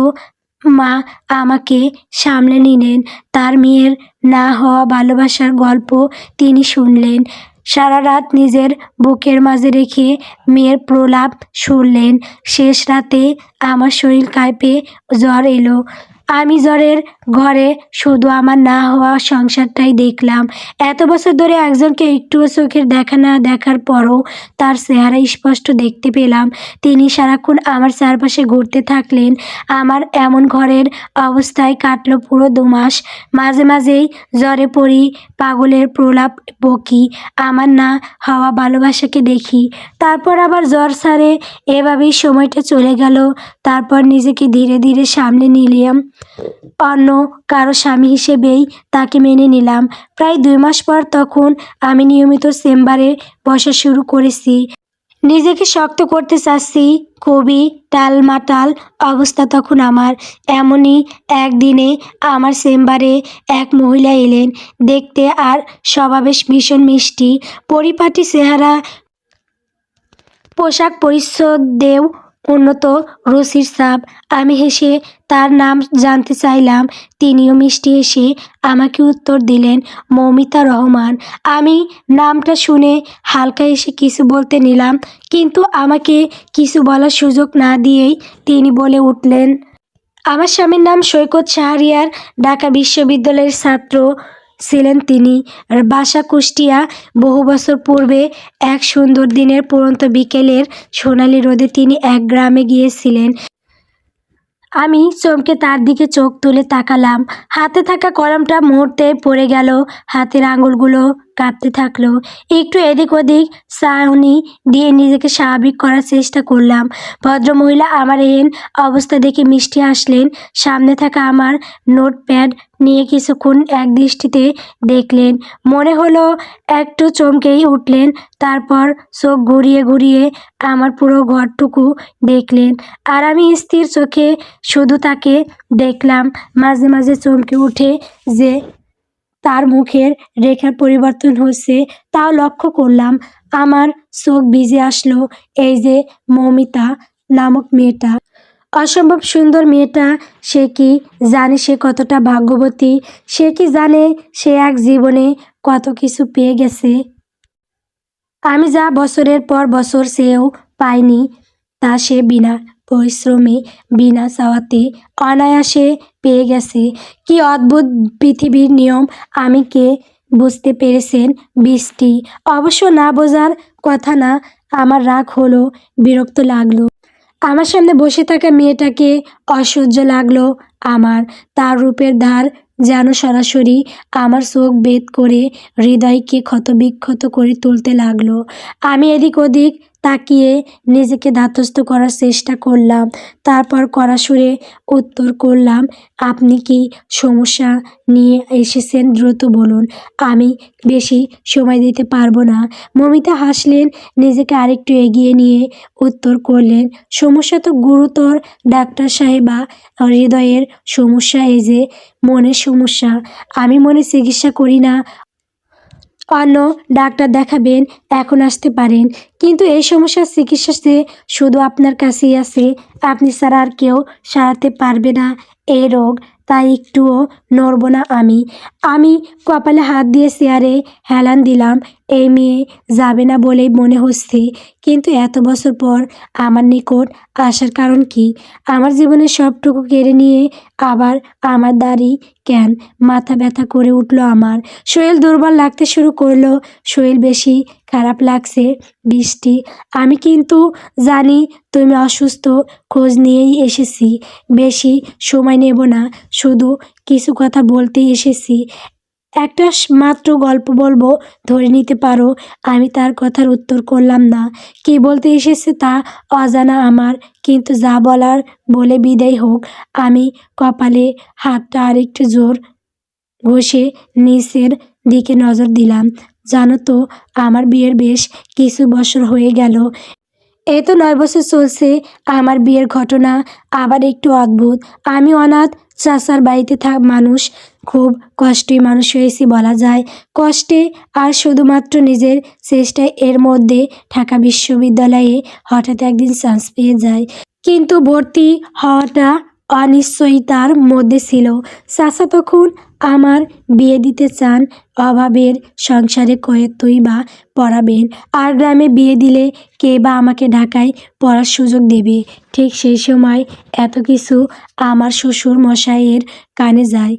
মা আমাকে সামলে নিলেন। তার মেয়ের না হওয়া ভালোবাসার গল্প তিনি শুনলেন। সারা রাত নিজের বুকের মাঝে রেখে মেয়ের প্রলাপ শুনলেন। শেষ রাতে আমার শরীর কাঁপে, জ্বর এলো। আমি জ্বরের ঘরে শুধু আমার না হওয়া সংসারটাই দেখলাম। এত বছর ধরে একজনকে একটুও চোখের দেখা না দেখার পরও তার চেহারা স্পষ্ট দেখতে পেলাম। তিনি সারাক্ষণ আমার চারপাশে ঘুরতে থাকলেন। আমার এমন ঘরের অবস্থায় কাটলো পুরো 2 মাস। মাঝে মাঝেই জ্বরে পড়ি, পাগলের প্রলাপ বকি, আমার না হওয়া ভালোবাসাকে দেখি, তারপর আবার জ্বর ছাড়ে। এভাবেই সময়টা চলে গেল। তারপর নিজেকে ধীরে ধীরে সামলে নিলাম। অন্য কারো স্বামী হিসেবেই তাকে মেনে নিলাম। প্রায় 2 মাস পর তখন আমি নিয়মিত চেম্বারে বসা শুরু করেছি। নিজেকে শক্ত করতে চাচ্ছি, খুবই টালমাটাল অবস্থা তখন আমার। এমনই একদিনে আমার চেম্বারে এক মহিলা এলেন। দেখতে আর স্বভাবে ভীষণ মিষ্টি, পরিপাটি চেহারা, পোশাক পরিচ্ছদেও উন্নত রুচির ছাপ। আমি হেসে তার নাম জানতে চাইলাম। তিনিও মিষ্টি হেসে আমাকে উত্তর দিলেন, মৌমিতা রহমান। আমি নামটা শুনে হালকা হেসে কিছু বলতে নিলাম, কিন্তু আমাকে কিছু বলার সুযোগ না দিয়েই তিনি বলে উঠলেন, আমার স্বামীর নাম সৈকত শাহরিয়ার, ঢাকা বিশ্ববিদ্যালয়ের ছাত্র ছিলেন তিনি। বাসা কুষ্টিয়া। বহু বছর পূর্বে এক সুন্দর দিনের পড়ন্ত বিকেলের সোনালি রোদে তিনি এক গ্রামে গিয়েছিলেন। আমি চমকে তার দিকে চোখ তুলে তাকালাম। হাতে থাকা কলমটা মুহূর্তে পড়ে গেল, হাতের আঙুলগুলো কাঁপতে থাকলো। একটু এদিক ওদিক চাহনি দিয়ে নিজেকে স্বাভাবিক করার চেষ্টা করলাম। ভদ্রমহিলা আমার এহেন অবস্থা দেখে মিষ্টি হাসলেন। সামনে থাকা আমার নোটপ্যাড নিয়ে কিছুক্ষণ একদৃষ্টিতে দেখলেন। মনে হলো একটু চমকেই উঠলেন। তারপর চোখ ঘুরিয়ে ঘুরিয়ে আমার পুরো ঘরটুকু দেখলেন। আর আমি স্থির চোখে শুধু তাকে দেখলাম। মাঝে মাঝে চমকে উঠে যে তার মুখের রেখার পরিবর্তন হচ্ছে তাও লক্ষ্য করলাম। আমার চোখ ভিজে আসলো। এই যে মৌমিতা নামক মেয়েটা, অসম্ভব সুন্দর মেয়েটা, সে কি জানে সে কতটা ভাগ্যবতী? সে কি জানে সে এক জীবনে কত কিছু পেয়ে গেছে? আমি যা বছরের পর বছর চেয়েও পাইনি, তা সে বিনা পরিশ্রমে, বিনা চাওয়াতে অনায়াসে পেয়ে গেছে। কি অদ্ভুত পৃথিবীর নিয়ম! আমি কে বুঝতে পেরেছেন বৃষ্টি? অবশ্য না বোঝার কথা না। আমার রাগ হলো, বিরক্ত লাগলো। আমার সামনে বসে থাকা মেয়েটাকে অসহ্য লাগলো আমার। তার রূপের ধার যেন সরাসরি আমার চোখ ভেদ করে হৃদয়কে ক্ষতবিক্ষত করে তুলতে লাগলো। আমি এদিক ওদিক তাকিয়ে নিজেকে ধাতস্থ করার চেষ্টা করলাম। তারপর কড়া সুরে উত্তর করলাম, আপনি কি সমস্যা নিয়ে এসেছেন? দ্রুত বলুন, আমি বেশি সময় দিতে পারবো না। মমিতা হাসলেন, নিজেকে আরেকটু এগিয়ে নিয়ে উত্তর করলেন, সমস্যা তো গুরুতর ডাক্তার সাহেবা। হৃদয়ের সমস্যা, এই যে মনের সমস্যা। আমি মনে চিকিৎসা করি না, অন্য ডাক্তার দেখাবেন, এখন আসতে পারেন। কিন্তু এই সমস্যার চিকিৎসা যে শুধু আপনার কাছেই আছে, আপনি ছাড়া আর কেউ সারাতে পারবে না এই রোগ। তাই একটুও নড়ব না আমি। আমি কপালে হাত দিয়ে চেয়ারে হেলান দিলাম। এই মেয়ে যাবে না বলেই মনে হচ্ছে, কিন্তু এত বছর পর আমার নিকট আসার কারণ কি? আমার জীবনের সবটুকু কেড়ে নিয়ে আবার আমার দাড়ি কেন? মাথা ব্যথা করে উঠল আমার। শরীর দুর্বল লাগতে শুরু করলো। শরীর বেশি খারাপ লাগছে বৃষ্টি। আমি কিন্তু জানি তুমি অসুস্থ, খোঁজ নিয়েই এসেছি। বেশি সময় নেব না, শুধু কিছু কথা বলতেই এসেছি। একটা মাত্র গল্প বলবো, ধরে নিতে পারো। আমি তার কথার উত্তর করলাম না। কি বলতে এসেছে তা অজানা আমার, কিন্তু যা বলার বলে বিদায় হোক। আমি কপালে হাতটা আরেকটু জোর ঘষে নিচের দিকে নজর দিলাম। জানো তো, আমার বিয়ের বেশ কিছু বছর হয়ে গেল। এই তো 9 বছর চলছে আমার বিয়ের ঘটনা আবার একটু অদ্ভুত। আমি অনাথ চাচার বাড়িতে মানুষ, খুব কষ্টে মানুষ হয়েছি বলা যায়। কষ্টে আর শুধুমাত্র নিজের চেষ্টায়। এর মধ্যে ঢাকা বিশ্ববিদ্যালয়ে হঠাৎ একদিন চান্স পেয়ে যায়, কিন্তু ভর্তি হওয়াটা অনিশ্চয়তার মধ্যে ছিল। চাচা তখন আমার বিয়ে দিতে চান। অভাবের সংসারে কয়তই বা পড়াবেন, আর গ্রামে বিয়ে দিলে কে বা আমাকে ঢাকায় পড়ার সুযোগ দেবে। ঠিক সেই সময় এত কিছু আমার শ্বশুর মশাইয়ের কানে যায়।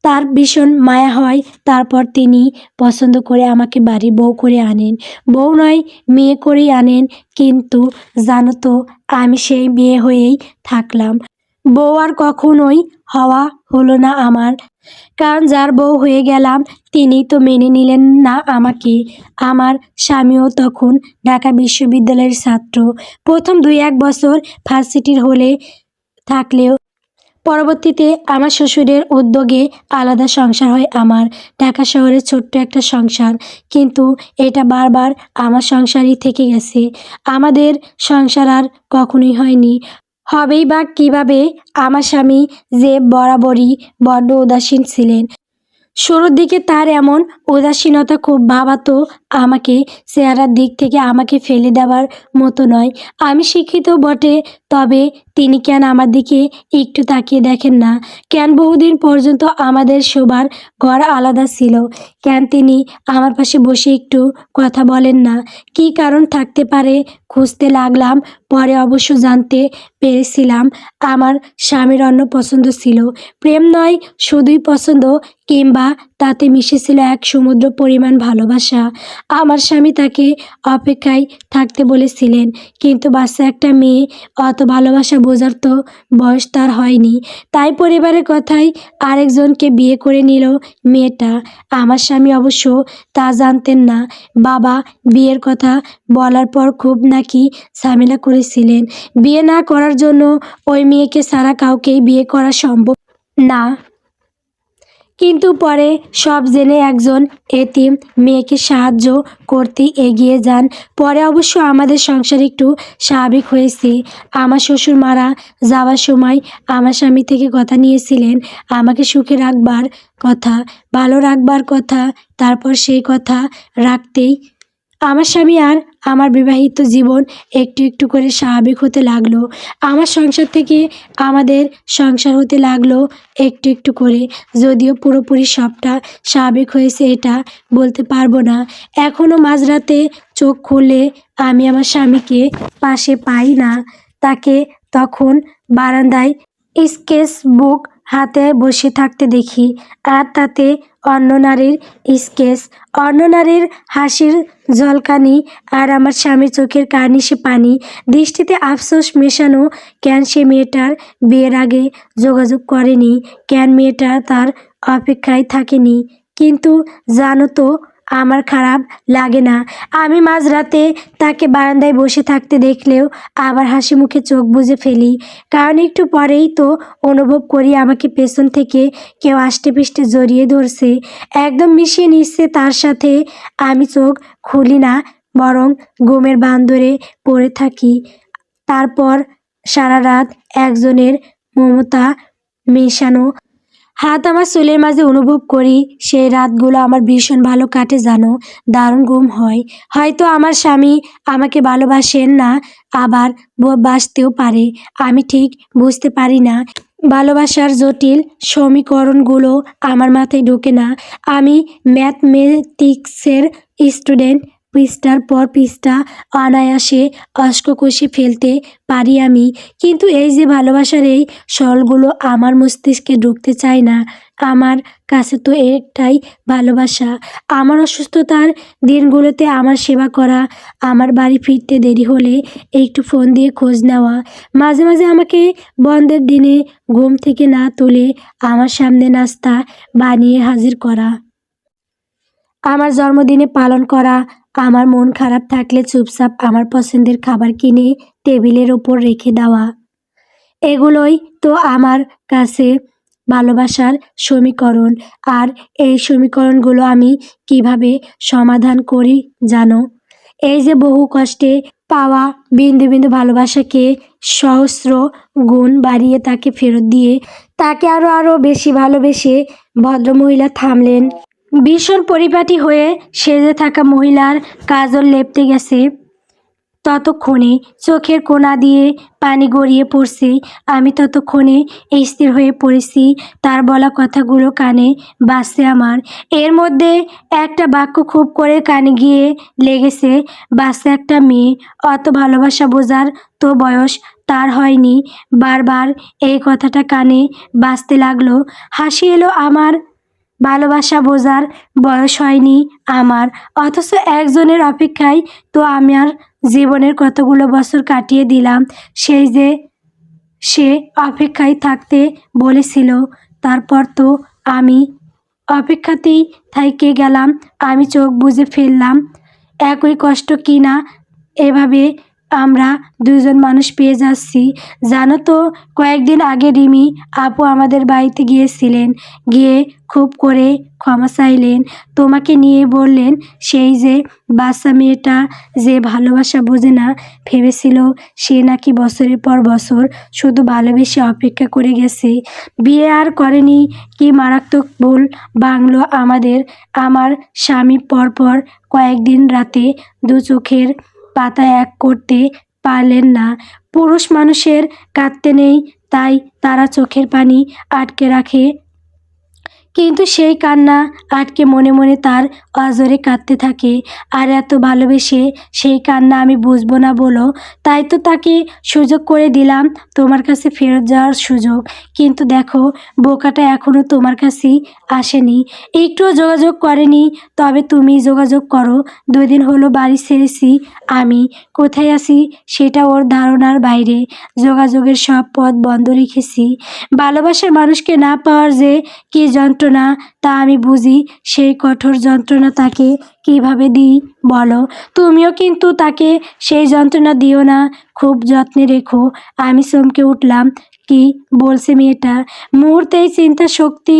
তার ভীষণ মায়া হয়। তারপর তিনি পছন্দ করে আমাকে বাড়ি বউ করে আনেন। বউ নয়, মেয়ে করেই আনেন। কিন্তু জানো তো, আমি সেই মেয়ে হয়েই থাকলাম। বউ আর কখনোই হওয়া হলো না আমার। কারণ যার বউ হয়ে গেলাম তিনি তো মেনে নিলেন না আমাকে। আমার স্বামীও তখন ঢাকা বিশ্ববিদ্যালয়ের ছাত্র। প্রথম 2-1 বছর ভার্সিটির হলে থাকলেও পরবর্তীতে আমার শ্বশুরের উদ্যোগে আলাদা সংসার হয় আমার। ঢাকা শহরে ছোট্ট একটা সংসার, কিন্তু এটা বারবার আমার সংসারই থেকে গেছে। আমাদের সংসার আর কখনোই হয়নি। হবেই বা কীভাবে? আমার স্বামী যে বরাবরই বড্ড উদাসীন ছিলেন। শুরুর দিকে তার এমন উদাসীনতা খুব ভাবাতো আমাকে। চেহারার দিক থেকে আমাকে ফেলে দেওয়ার মতো নয়। আমি শিক্ষিত বটে, তবে তিনি কেন আমার দিকে একটু তাকিয়ে দেখেন না? কেন বহুদিন পর্যন্ত আমাদের শোবার ঘর আলাদা ছিল? কেন তিনি আমার পাশে বসে একটু কথা বলেন না? কী কারণ থাকতে পারে? খুঁজতে লাগলাম। পরে অবশ্য জানতে পেরেছিলাম আমার স্বামীর অন্য পছন্দ ছিল। প্রেম নয়, শুধুই পছন্দ, কিংবা তাতে মিশেছিল এক সমুদ্র পরিমাণ ভালোবাসা। আমার স্বামী তাকে অপেক্ষায় থাকতে বলেছিলেন, কিন্তু বাচ্চা একটা মেয়ে, অত ভালোবাসা বোঝার তো বয়স তার হয়নি। তাই পরিবারের কথায় আরেকজনকে বিয়ে করে নিল মেয়েটা। আমার স্বামী অবশ্য তা জানতেন না। বাবা বিয়ের কথা বলার পর খুব নাকি ঝামেলা করেছিলেন। বিয়ে না করার জন্য ওই মেয়েকে ছাড়া কাউকেই বিয়ে করা সম্ভব না। কিন্তু পরে সব জেনে একজন এতিম মেয়েকে সাহায্য করতে এগিয়ে যান। পরে অবশ্য আমাদের সংসার একটু স্বাভাবিক হয়েছে। আমার শ্বশুর মারা যাওয়ার সময় আমার স্বামী থেকে কথা নিয়েছিলেন আমাকে সুখে রাখবার কথা, ভালো রাখবার কথা। তারপর সেই কথা রাখতেই আমার স্বামী আর আমার বিবাহিত জীবন একটু একটু করে স্বাভাবিক হতে লাগলো। আমার সংসার থেকে আমাদের সংসার হতে লাগলো একটু একটু করে। যদিও পুরোপুরি সবটা স্বাভাবিক হয়েছে এটা বলতে পারবো না। এখনও মাঝরাতে চোখ খুললে আমি আমার স্বামীকে পাশে পাই না। তাকে তখন বারান্দায় স্কেচ বুক হাতে বসে থাকতে দেখি, আর তাতে অন্য নারীর স্কেচ, অন্য নারীর হাসির ঝলকানি, আর আমার স্বামীর চোখের কার্নিশে পানি, দৃষ্টিতে আফসোস মেশানো। কেন সে মেয়েটার বিয়ের আগে যোগাযোগ করেনি? কেন মেয়েটা তার অপেক্ষায় থাকেনি? কিন্তু জানো তো, আমার খারাপ লাগে না। আমি মাঝরাতে তাকে বারান্দায় বসে থাকতে দেখলেও আবার হাসি মুখে চোখ বুজে ফেলি। কারণ একটু পরেই তো অনুভব করি আমাকে পেছন থেকে কেউ আষ্টেপৃষ্ঠে জড়িয়ে ধরছে, একদম মিশিয়ে নিচ্ছে তার সাথে। আমি চোখ খুলি না, বরং ঘুমের বাঁধরে পড়ে থাকি। তারপর সারা রাত একজনের মমতা মেশানো হাত আমার চুলের মাঝে অনুভব করি। সেই রাতগুলো আমার ভীষণ ভালো কাটে জানো, দারুণ ঘুম হয়। হয়তো আমার স্বামী আমাকে ভালোবাসেন না, আবার বাসতেও পারে। আমি ঠিক বুঝতে পারি না। ভালোবাসার জটিল সমীকরণগুলো আমার মাথায় ঢোকে না। আমি ম্যাথমেটিক্সের স্টুডেন্ট। পৃষ্ঠার পর পৃষ্ঠা অনায়াসে অঙ্ক কষে ফেলতে পারি আমি, কিন্তু এই যে ভালোবাসার এই সরলগুলো আমার মস্তিষ্কে ঢুকতে চায় না। আমার কাছে তো এটাই ভালোবাসা। আমার অসুস্থতার দিনগুলোতে আমার সেবা করা, আমার বাড়ি ফিরতে দেরি হলে একটু ফোন দিয়ে খোঁজ নেওয়া, মাঝে মাঝে আমাকে বন্ধের দিনে ঘুম থেকে না তুলে আমার সামনে নাস্তা বানিয়ে হাজির করা। আমার জন্মদিনে পালন করা, আমার মন খারাপ থাকলে চুপচাপ আমার পছন্দের খাবার কিনে টেবিলের ওপর রেখে দেওয়া, এগুলোই তো আমার কাছে ভালোবাসার সমীকরণ। আর এই সমীকরণগুলো আমি কিভাবে সমাধান করি জানো? এই যে বহু কষ্টে পাওয়া বিন্দু বিন্দু ভালোবাসাকে সহস্র গুণ বাড়িয়ে তাকে ফেরত দিয়ে তাকে আরও আরও বেশি ভালোবেসে ভদ্রমহিলা থামলেন। ভীষণ পরিপাটি হয়ে সেজে থাকা মহিলার কাজল লেপটে গেছে ততক্ষণে, চোখের কোণা দিয়ে পানি গড়িয়ে পড়ছে। আমি ততক্ষণে স্থির হয়ে পড়েছি, তার বলা কথাগুলো কানে বাজছে আমার। এর মধ্যে একটা বাক্য খুব করে কানে গিয়ে লেগেছে, বাচ্চা একটা মেয়ে, অত ভালোবাসা বোঝার তো বয়স তার হয়নি। বারবার এই কথাটা কানে বাজতে লাগলো। হাসি এলো আমার, ভালোবাসা বোঝার বয়স হয়নি আমার, অথচ একজনের অপেক্ষায় তো আমার জীবনের কতগুলো বছর কাটিয়ে দিলাম। সেই যে সে অপেক্ষায় থাকতে বলেছিল, তারপর তো আমি অপেক্ষাতেই থাইকে গেলাম। আমি চোখ বুজে ফেললাম। একই কষ্ট কি না এভাবে আমরা দুজন মানুষ পেয়ে যাচ্ছি। জানো তো, কয়েকদিন আগে রিমি আপু আমাদের বাড়িতে গিয়েছিলেন, গিয়ে খুব করে ক্ষমা চাইলেন, তোমাকে নিয়ে বললেন সেই যে বাচ্চা মেয়েটা যে ভালোবাসা বোঝে না ভেবেছিল, সে নাকি বছরের পর বছর শুধু ভালোবেসে অপেক্ষা করে গেছে, বিয়ে আর করেনি। কি মারাত্মক ভুল ভাঙলো আমাদের। আমার স্বামী পরপর কয়েকদিন রাতে দু চোখের পাতা এক করতে পারলেন না। পুরুষ মানুষের কাঁদতে নেই, তাই তারা চোখের পানি আটকে রাখে, কিন্তু সেই কান্না আটকে মনে মনে তার অঝরে কাঁদতে থাকে। আর এত ভালোবেসে সেই কান্না আমি বুঝবো না বলো, তাই তো তাকে সুযোগ করে দিলাম, তোমার কাছে ফেরত যাওয়ার সুযোগ। কিন্তু দেখো, বোকাটা এখনও তোমার কাছেই আসেনি, একটুও যোগাযোগ করেনি। তবে তুমি যোগাযোগ করো। 2 দিন হলো বাড়ি ছেড়েছি আমি, কোথায় আছি সেটা ওর ধারণার বাইরে। যোগাযোগের সব পথ বন্ধ রেখেছি। ভালোবাসার মানুষকে না পাওয়ার যে কী যন্ত্রণা তা আমি বুঝি। সেই কঠোর যন্ত্রণা তাকে কিভাবে দিই বলো? তুমিও কিন্তু তাকে সেই যন্ত্রণা দিও না, খুব যত্নে রেখো। আমি চমকে উঠলাম, কি বলছে মেয়েটা? মুহূর্তেই চিন্তা শক্তি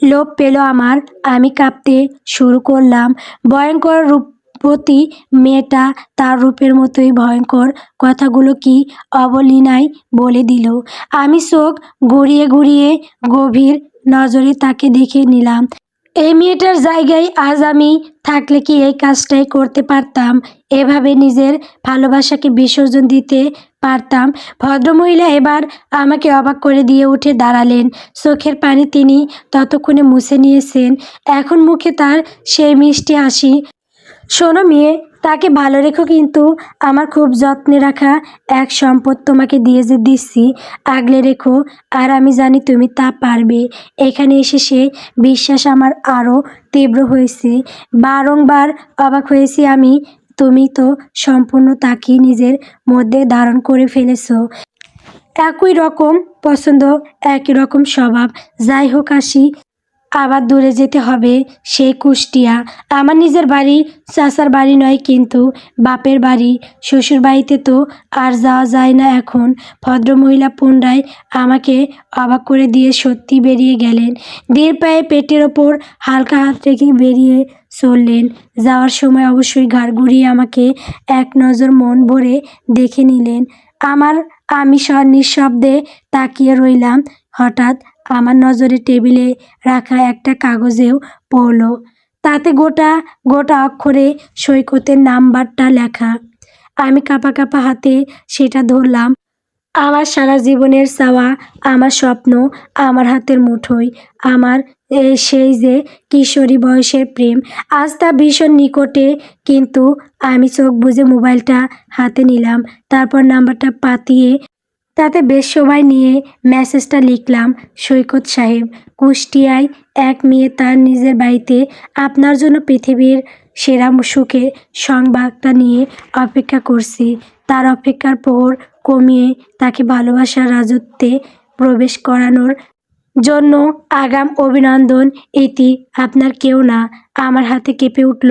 লোপ পেল আমার। আমি কাঁপতে শুরু করলাম। ভয়ঙ্কর রূপবতী মেয়েটা তার রূপের মতোই ভয়ঙ্কর কথাগুলো কি অবলীলায় বলে দিল। আমি চোখ ঘুরিয়ে ঘুরিয়ে গভীর নজরে তাকে দেখে নিলাম। এই মেয়েটার জায়গায় আজ আমি থাকলে কি এই কাজটাই করতে পারতাম? এভাবে নিজের ভালোবাসাকে বিসর্জন দিতে পারতাম? ভদ্রমহিলা এবার আমাকে অবাক করে দিয়ে উঠে দাঁড়ালেন। চোখের পানি তিনি ততক্ষণে মুছে নিয়েছেন। এখন মুখে তার সেই মিষ্টি হাসি। শোনো মেয়ে, তাকে ভালো রেখো, কিন্তু আমার খুব যত্নে রাখা এক সম্পদ তোমাকে দিয়ে যে দিচ্ছি, আগলে রেখো। আর আমি জানি তুমি তা পারবে। এখানে এসে সে বিশ্বাস আমার আরও তীব্র হয়েছে। বারংবার অবাক হয়েছি আমি, তুমি তো সম্পূর্ণ তাকেই নিজের মধ্যে ধারণ করে ফেলেছো। একই রকম পছন্দ, একই রকম স্বভাব। যাই হোক, আসি। আবার দূরে যেতে হবে, সেই কুষ্টিয়া। আমার নিজের বাড়ি চাচার বাড়ি নয়, কিন্তু বাপের বাড়ি। শ্বশুর বাড়িতে তো আর যাওয়া যায় না এখন। ভদ্রমহিলা পুনরায় আমাকে অবাক করে দিয়ে সত্যি বেরিয়ে গেলেন। ধীর পায়ে পেটের ওপর হালকা হাত রেখে বেরিয়ে চললেন। যাওয়ার সময় অবশ্যই ঘাড় ঘুরিয়ে আমাকে এক নজর মন ভরে দেখে নিলেন। আমি নিঃশব্দে তাকিয়ে রইলাম। হঠাৎ আমার নজরে টেবিলে রাখা একটা কাগজেও পড়ল। তাতে গোটা গোটা অক্ষরে সৈকতের নাম্বারটা লেখা। আমি কাঁপা কাঁপা হাতে সেটা ধরলাম। আমার সারা জীবনের চাওয়া, আমার স্বপ্ন আমার হাতের মুঠোয়। আমার সেই যে কিশোরী বয়সের প্রেম, আজ তা ভীষণ নিকটে। কিন্তু আমি চোখ বুজে মোবাইলটা হাতে নিলাম, তারপর নাম্বারটা পাতিয়ে তাতে বেশ সময় নিয়ে মেসেজটা লিখলাম। সৈকত সাহেব, কুষ্টিয়ায় এক মেয়ে তার নিজের বাড়িতে আপনার জন্য পৃথিবীর সেরা সুখে সংবাদটা নিয়ে অপেক্ষা করছি। তার অপেক্ষার প্রহর কমিয়ে তাকে ভালোবাসার রাজত্বে প্রবেশ করানোর জন্য আগাম অভিনন্দন। ইতি আপনার কেউ না। আমার হাতে কেঁপে উঠল।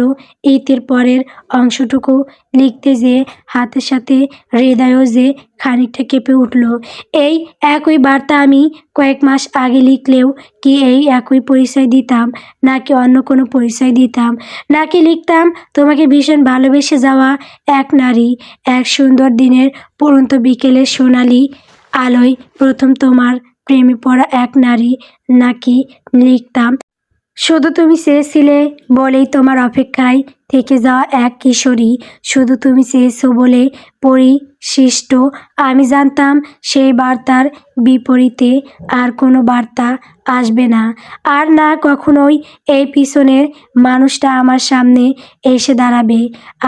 ইতির পরের অংশটুকু লিখতে যেয়ে হাতের সাথে হৃদয়ও যে খানিকটা কেঁপে উঠল। এই একই বার্তা আমি কয়েক মাস আগে লিখলেও কি এই একই পরিচয় দিতাম, নাকি অন্য কোনো পরিচয় দিতাম, নাকি লিখতাম তোমাকে ভীষণ ভালোবেসে যাওয়া এক নারী, এক সুন্দর দিনের পড়ন্ত বিকেলের সোনালি আলোয় প্রথম তোমার প্রেমে পড়া এক নারী, নাকি লিখতাম শুধু তুমি চেয়েছিলে বলেই তোমার অপেক্ষায় থেকে যাওয়া এক কিশোরী, শুধু তুমি চেয়েছো বলে পরিশিষ্ট। আমি জানতাম সেই বার্তার বিপরীতে আর কোনো বার্তা আসবে না, আর না কখনোই এই পিছনের মানুষটা আমার সামনে এসে দাঁড়াবে।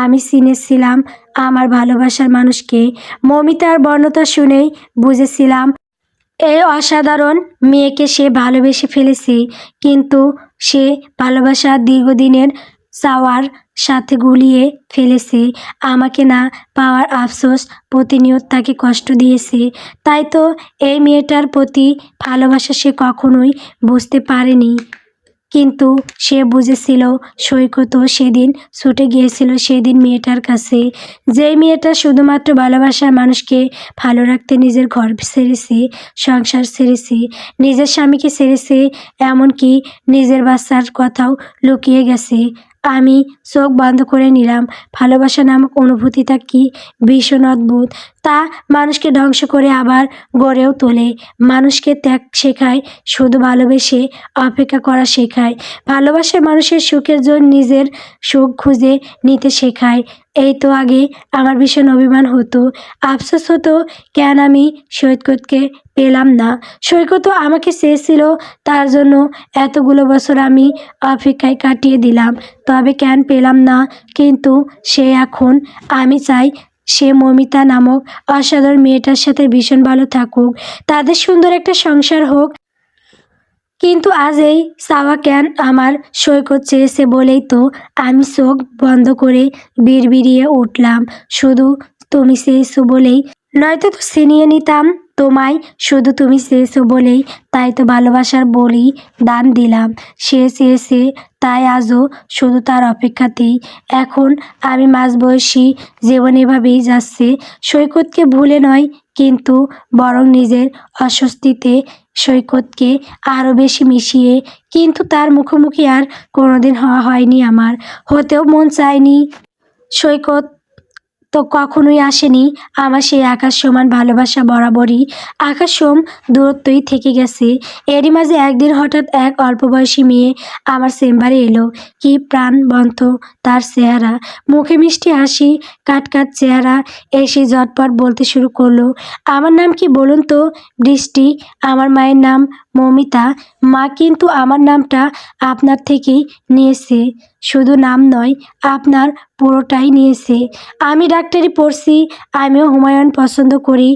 আমি চিনেছিলাম আমার ভালোবাসার মানুষকে। মমিতার বর্ণতা শুনেই বুঝেছিলাম এই অসাধারণ মেয়েকে সে ভালোবেসে ফেলেছে, কিন্তু সে ভালোবাসা দীর্ঘদিনের চাওয়ার সাথে গুলিয়ে ফেলেছে। আমাকে না পাওয়ার আফসোস প্রতিনিয়ত তাকে কষ্ট দিয়েছে। তাই তো এই মেয়েটার প্রতি ভালোবাসা সে কখনোই বুঝতে পারেনি, কিন্তু সে বুঝেছিল। সৈকতও সেদিন ছুটে গিয়েছিল সেদিন মেয়েটার কাছে, যেই মেয়েটা শুধুমাত্র ভালোবাসার মানুষকে ভালো রাখতে নিজের ঘর ছেড়েছে, সংসার ছেড়েছে, নিজের স্বামীকে ছেড়েছে, এমনকি নিজের বাচ্চার কথাও লুকিয়ে গেছে। আমি চোখ বন্ধ করে নিলাম। ভালোবাসা নামক অনুভূতিটা কি ভীষণ অদ্ভুত। তা মানুষকে ধ্বংস করে আবার গড়েও তোলে। মানুষকে ত্যাগ শেখায়, শুধু ভালোবেসে অপেক্ষা করা শেখায়। ভালোবাসার মানুষের সুখের জন্য নিজের সুখ খুঁজে নিতে শেখায়। এই তো আগে আমার ভীষণ অভিমান হতো, আফসোস হতো কেন আমি সৈকতকে পেলাম না। সৈকতও আমাকে চেয়েছিল, তার জন্য এতগুলো বছর আমি অপেক্ষায় কাটিয়ে দিলাম, তবে কেন পেলাম না। কিন্তু সে এখন, আমি চাই সে মমিতা নামক অসাধারণ মেয়েটার সাথে ভীষণ ভালো থাকুক, তাদের সুন্দর একটা সংসার হোক। কিন্তু আজ এই চাওয়া কেন আমার? সৈকত চেয়েছে বলেই তো আমি চোখ বন্ধ করে বিড়বিড়িয়ে উঠলাম, শুধু তুমি চেয়েছো বলেই, নয়তো তো ছিনিয়ে নিতাম তোমায়। শুধু তুমি চেয়েছো বলেই, তাই তো ভালোবাসার বলি দান দিলাম। সে চেয়েছে তাই আজও শুধু তার অপেক্ষাতেই। এখন আমি মাঝবয়সী, জীবন এভাবেই যাচ্ছে। সৈকতকে ভুলে নয়, কিন্তু বরং নিজের অস্বস্তিতে সৈকতকে আরও বেশি মিশিয়ে। কিন্তু তার মুখোমুখি আর কোনোদিন হওয়া হয়নি আমার, হতেও মন চায়নি। সৈকত তো কখনোই আসেনি। আমার সেই আকাশ সমান ভালোবাসা বরাবরই আকাশ সম দূরত্বই থেকে গেছে। এরই মাঝে একদিন হঠাৎ এক অল্প বয়সী মেয়ে আমার চেম্বারে এলো। কি প্রাণবন্ত তার চেহারা, মুখে মিষ্টি হাসি, কাটকাট চেহারা। এসে ঝটপট বলতে শুরু করলো, আমার নাম কি বলুন তো? বৃষ্টি। আমার মায়ের নাম মমিতা। মা কিন্তু আমার নামটা আপনার থেকেই নিয়েছে। শুধু নাম নয়, আপনার পুরোটাই নিয়েছে। আমি ডাক্তারি পড়ছি, আমিও হুমায়ুন পছন্দ করি।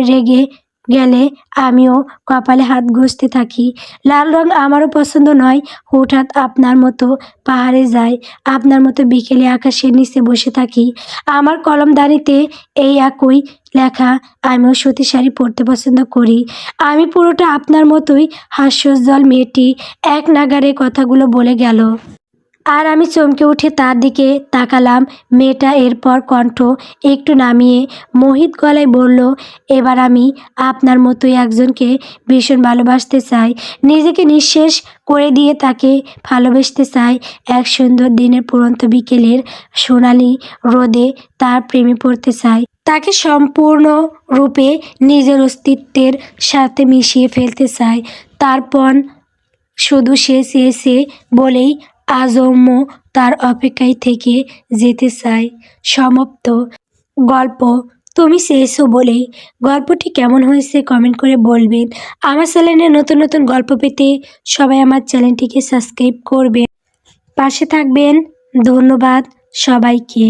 রেগে গেলে আমিও কপালে হাত ঘষতে থাকি। লাল রং আমারও পছন্দ নয়। হুটহাট আপনার মতো পাহাড়ে যাই, আপনার মতো বিকেলে আকাশের নিচে বসে থাকি। আমার কলমদানিতে এই একই লেখা, আমিও সুতি শাড়ি পরতে পছন্দ করি। আমি পুরোটা আপনার মতোই হাস্যোজ্জ্বল। মেয়েটি এক নাগাড়ে কথাগুলো বলে গেল, আর আমি চমকে উঠে তার দিকে তাকালাম। মেয়েটা এরপর কণ্ঠ একটু নামিয়ে মোহিত গলায় বলল, এবার আমি আপনার মতোই একজনকে ভীষণ ভালোবাসতে চাই। নিজেকে নিঃশেষ করে দিয়ে তাকে ভালোবাসতে চাই। এক সুন্দর দিনের পড়ন্ত বিকেলের সোনালি রোদে তার প্রেমে পড়তে চাই। তাকে সম্পূর্ণ রূপে নিজের অস্তিত্বের সাথে মিশিয়ে ফেলতে চাই। তারপর শুধু সে চেয়েছে বলেই আজন্ম তার অপেক্ষায় থেকে যেতে চাই। সমাপ্ত গল্প। তুমি চেয়েছো বলেই। গল্পটি কেমন হয়েছে কমেন্ট করে বলবেন। আমার চ্যানেলে নতুন নতুন গল্প পেতে সবাই আমার চ্যানেলটিকে সাবস্ক্রাইব করবেন, পাশে থাকবেন। ধন্যবাদ সবাইকে।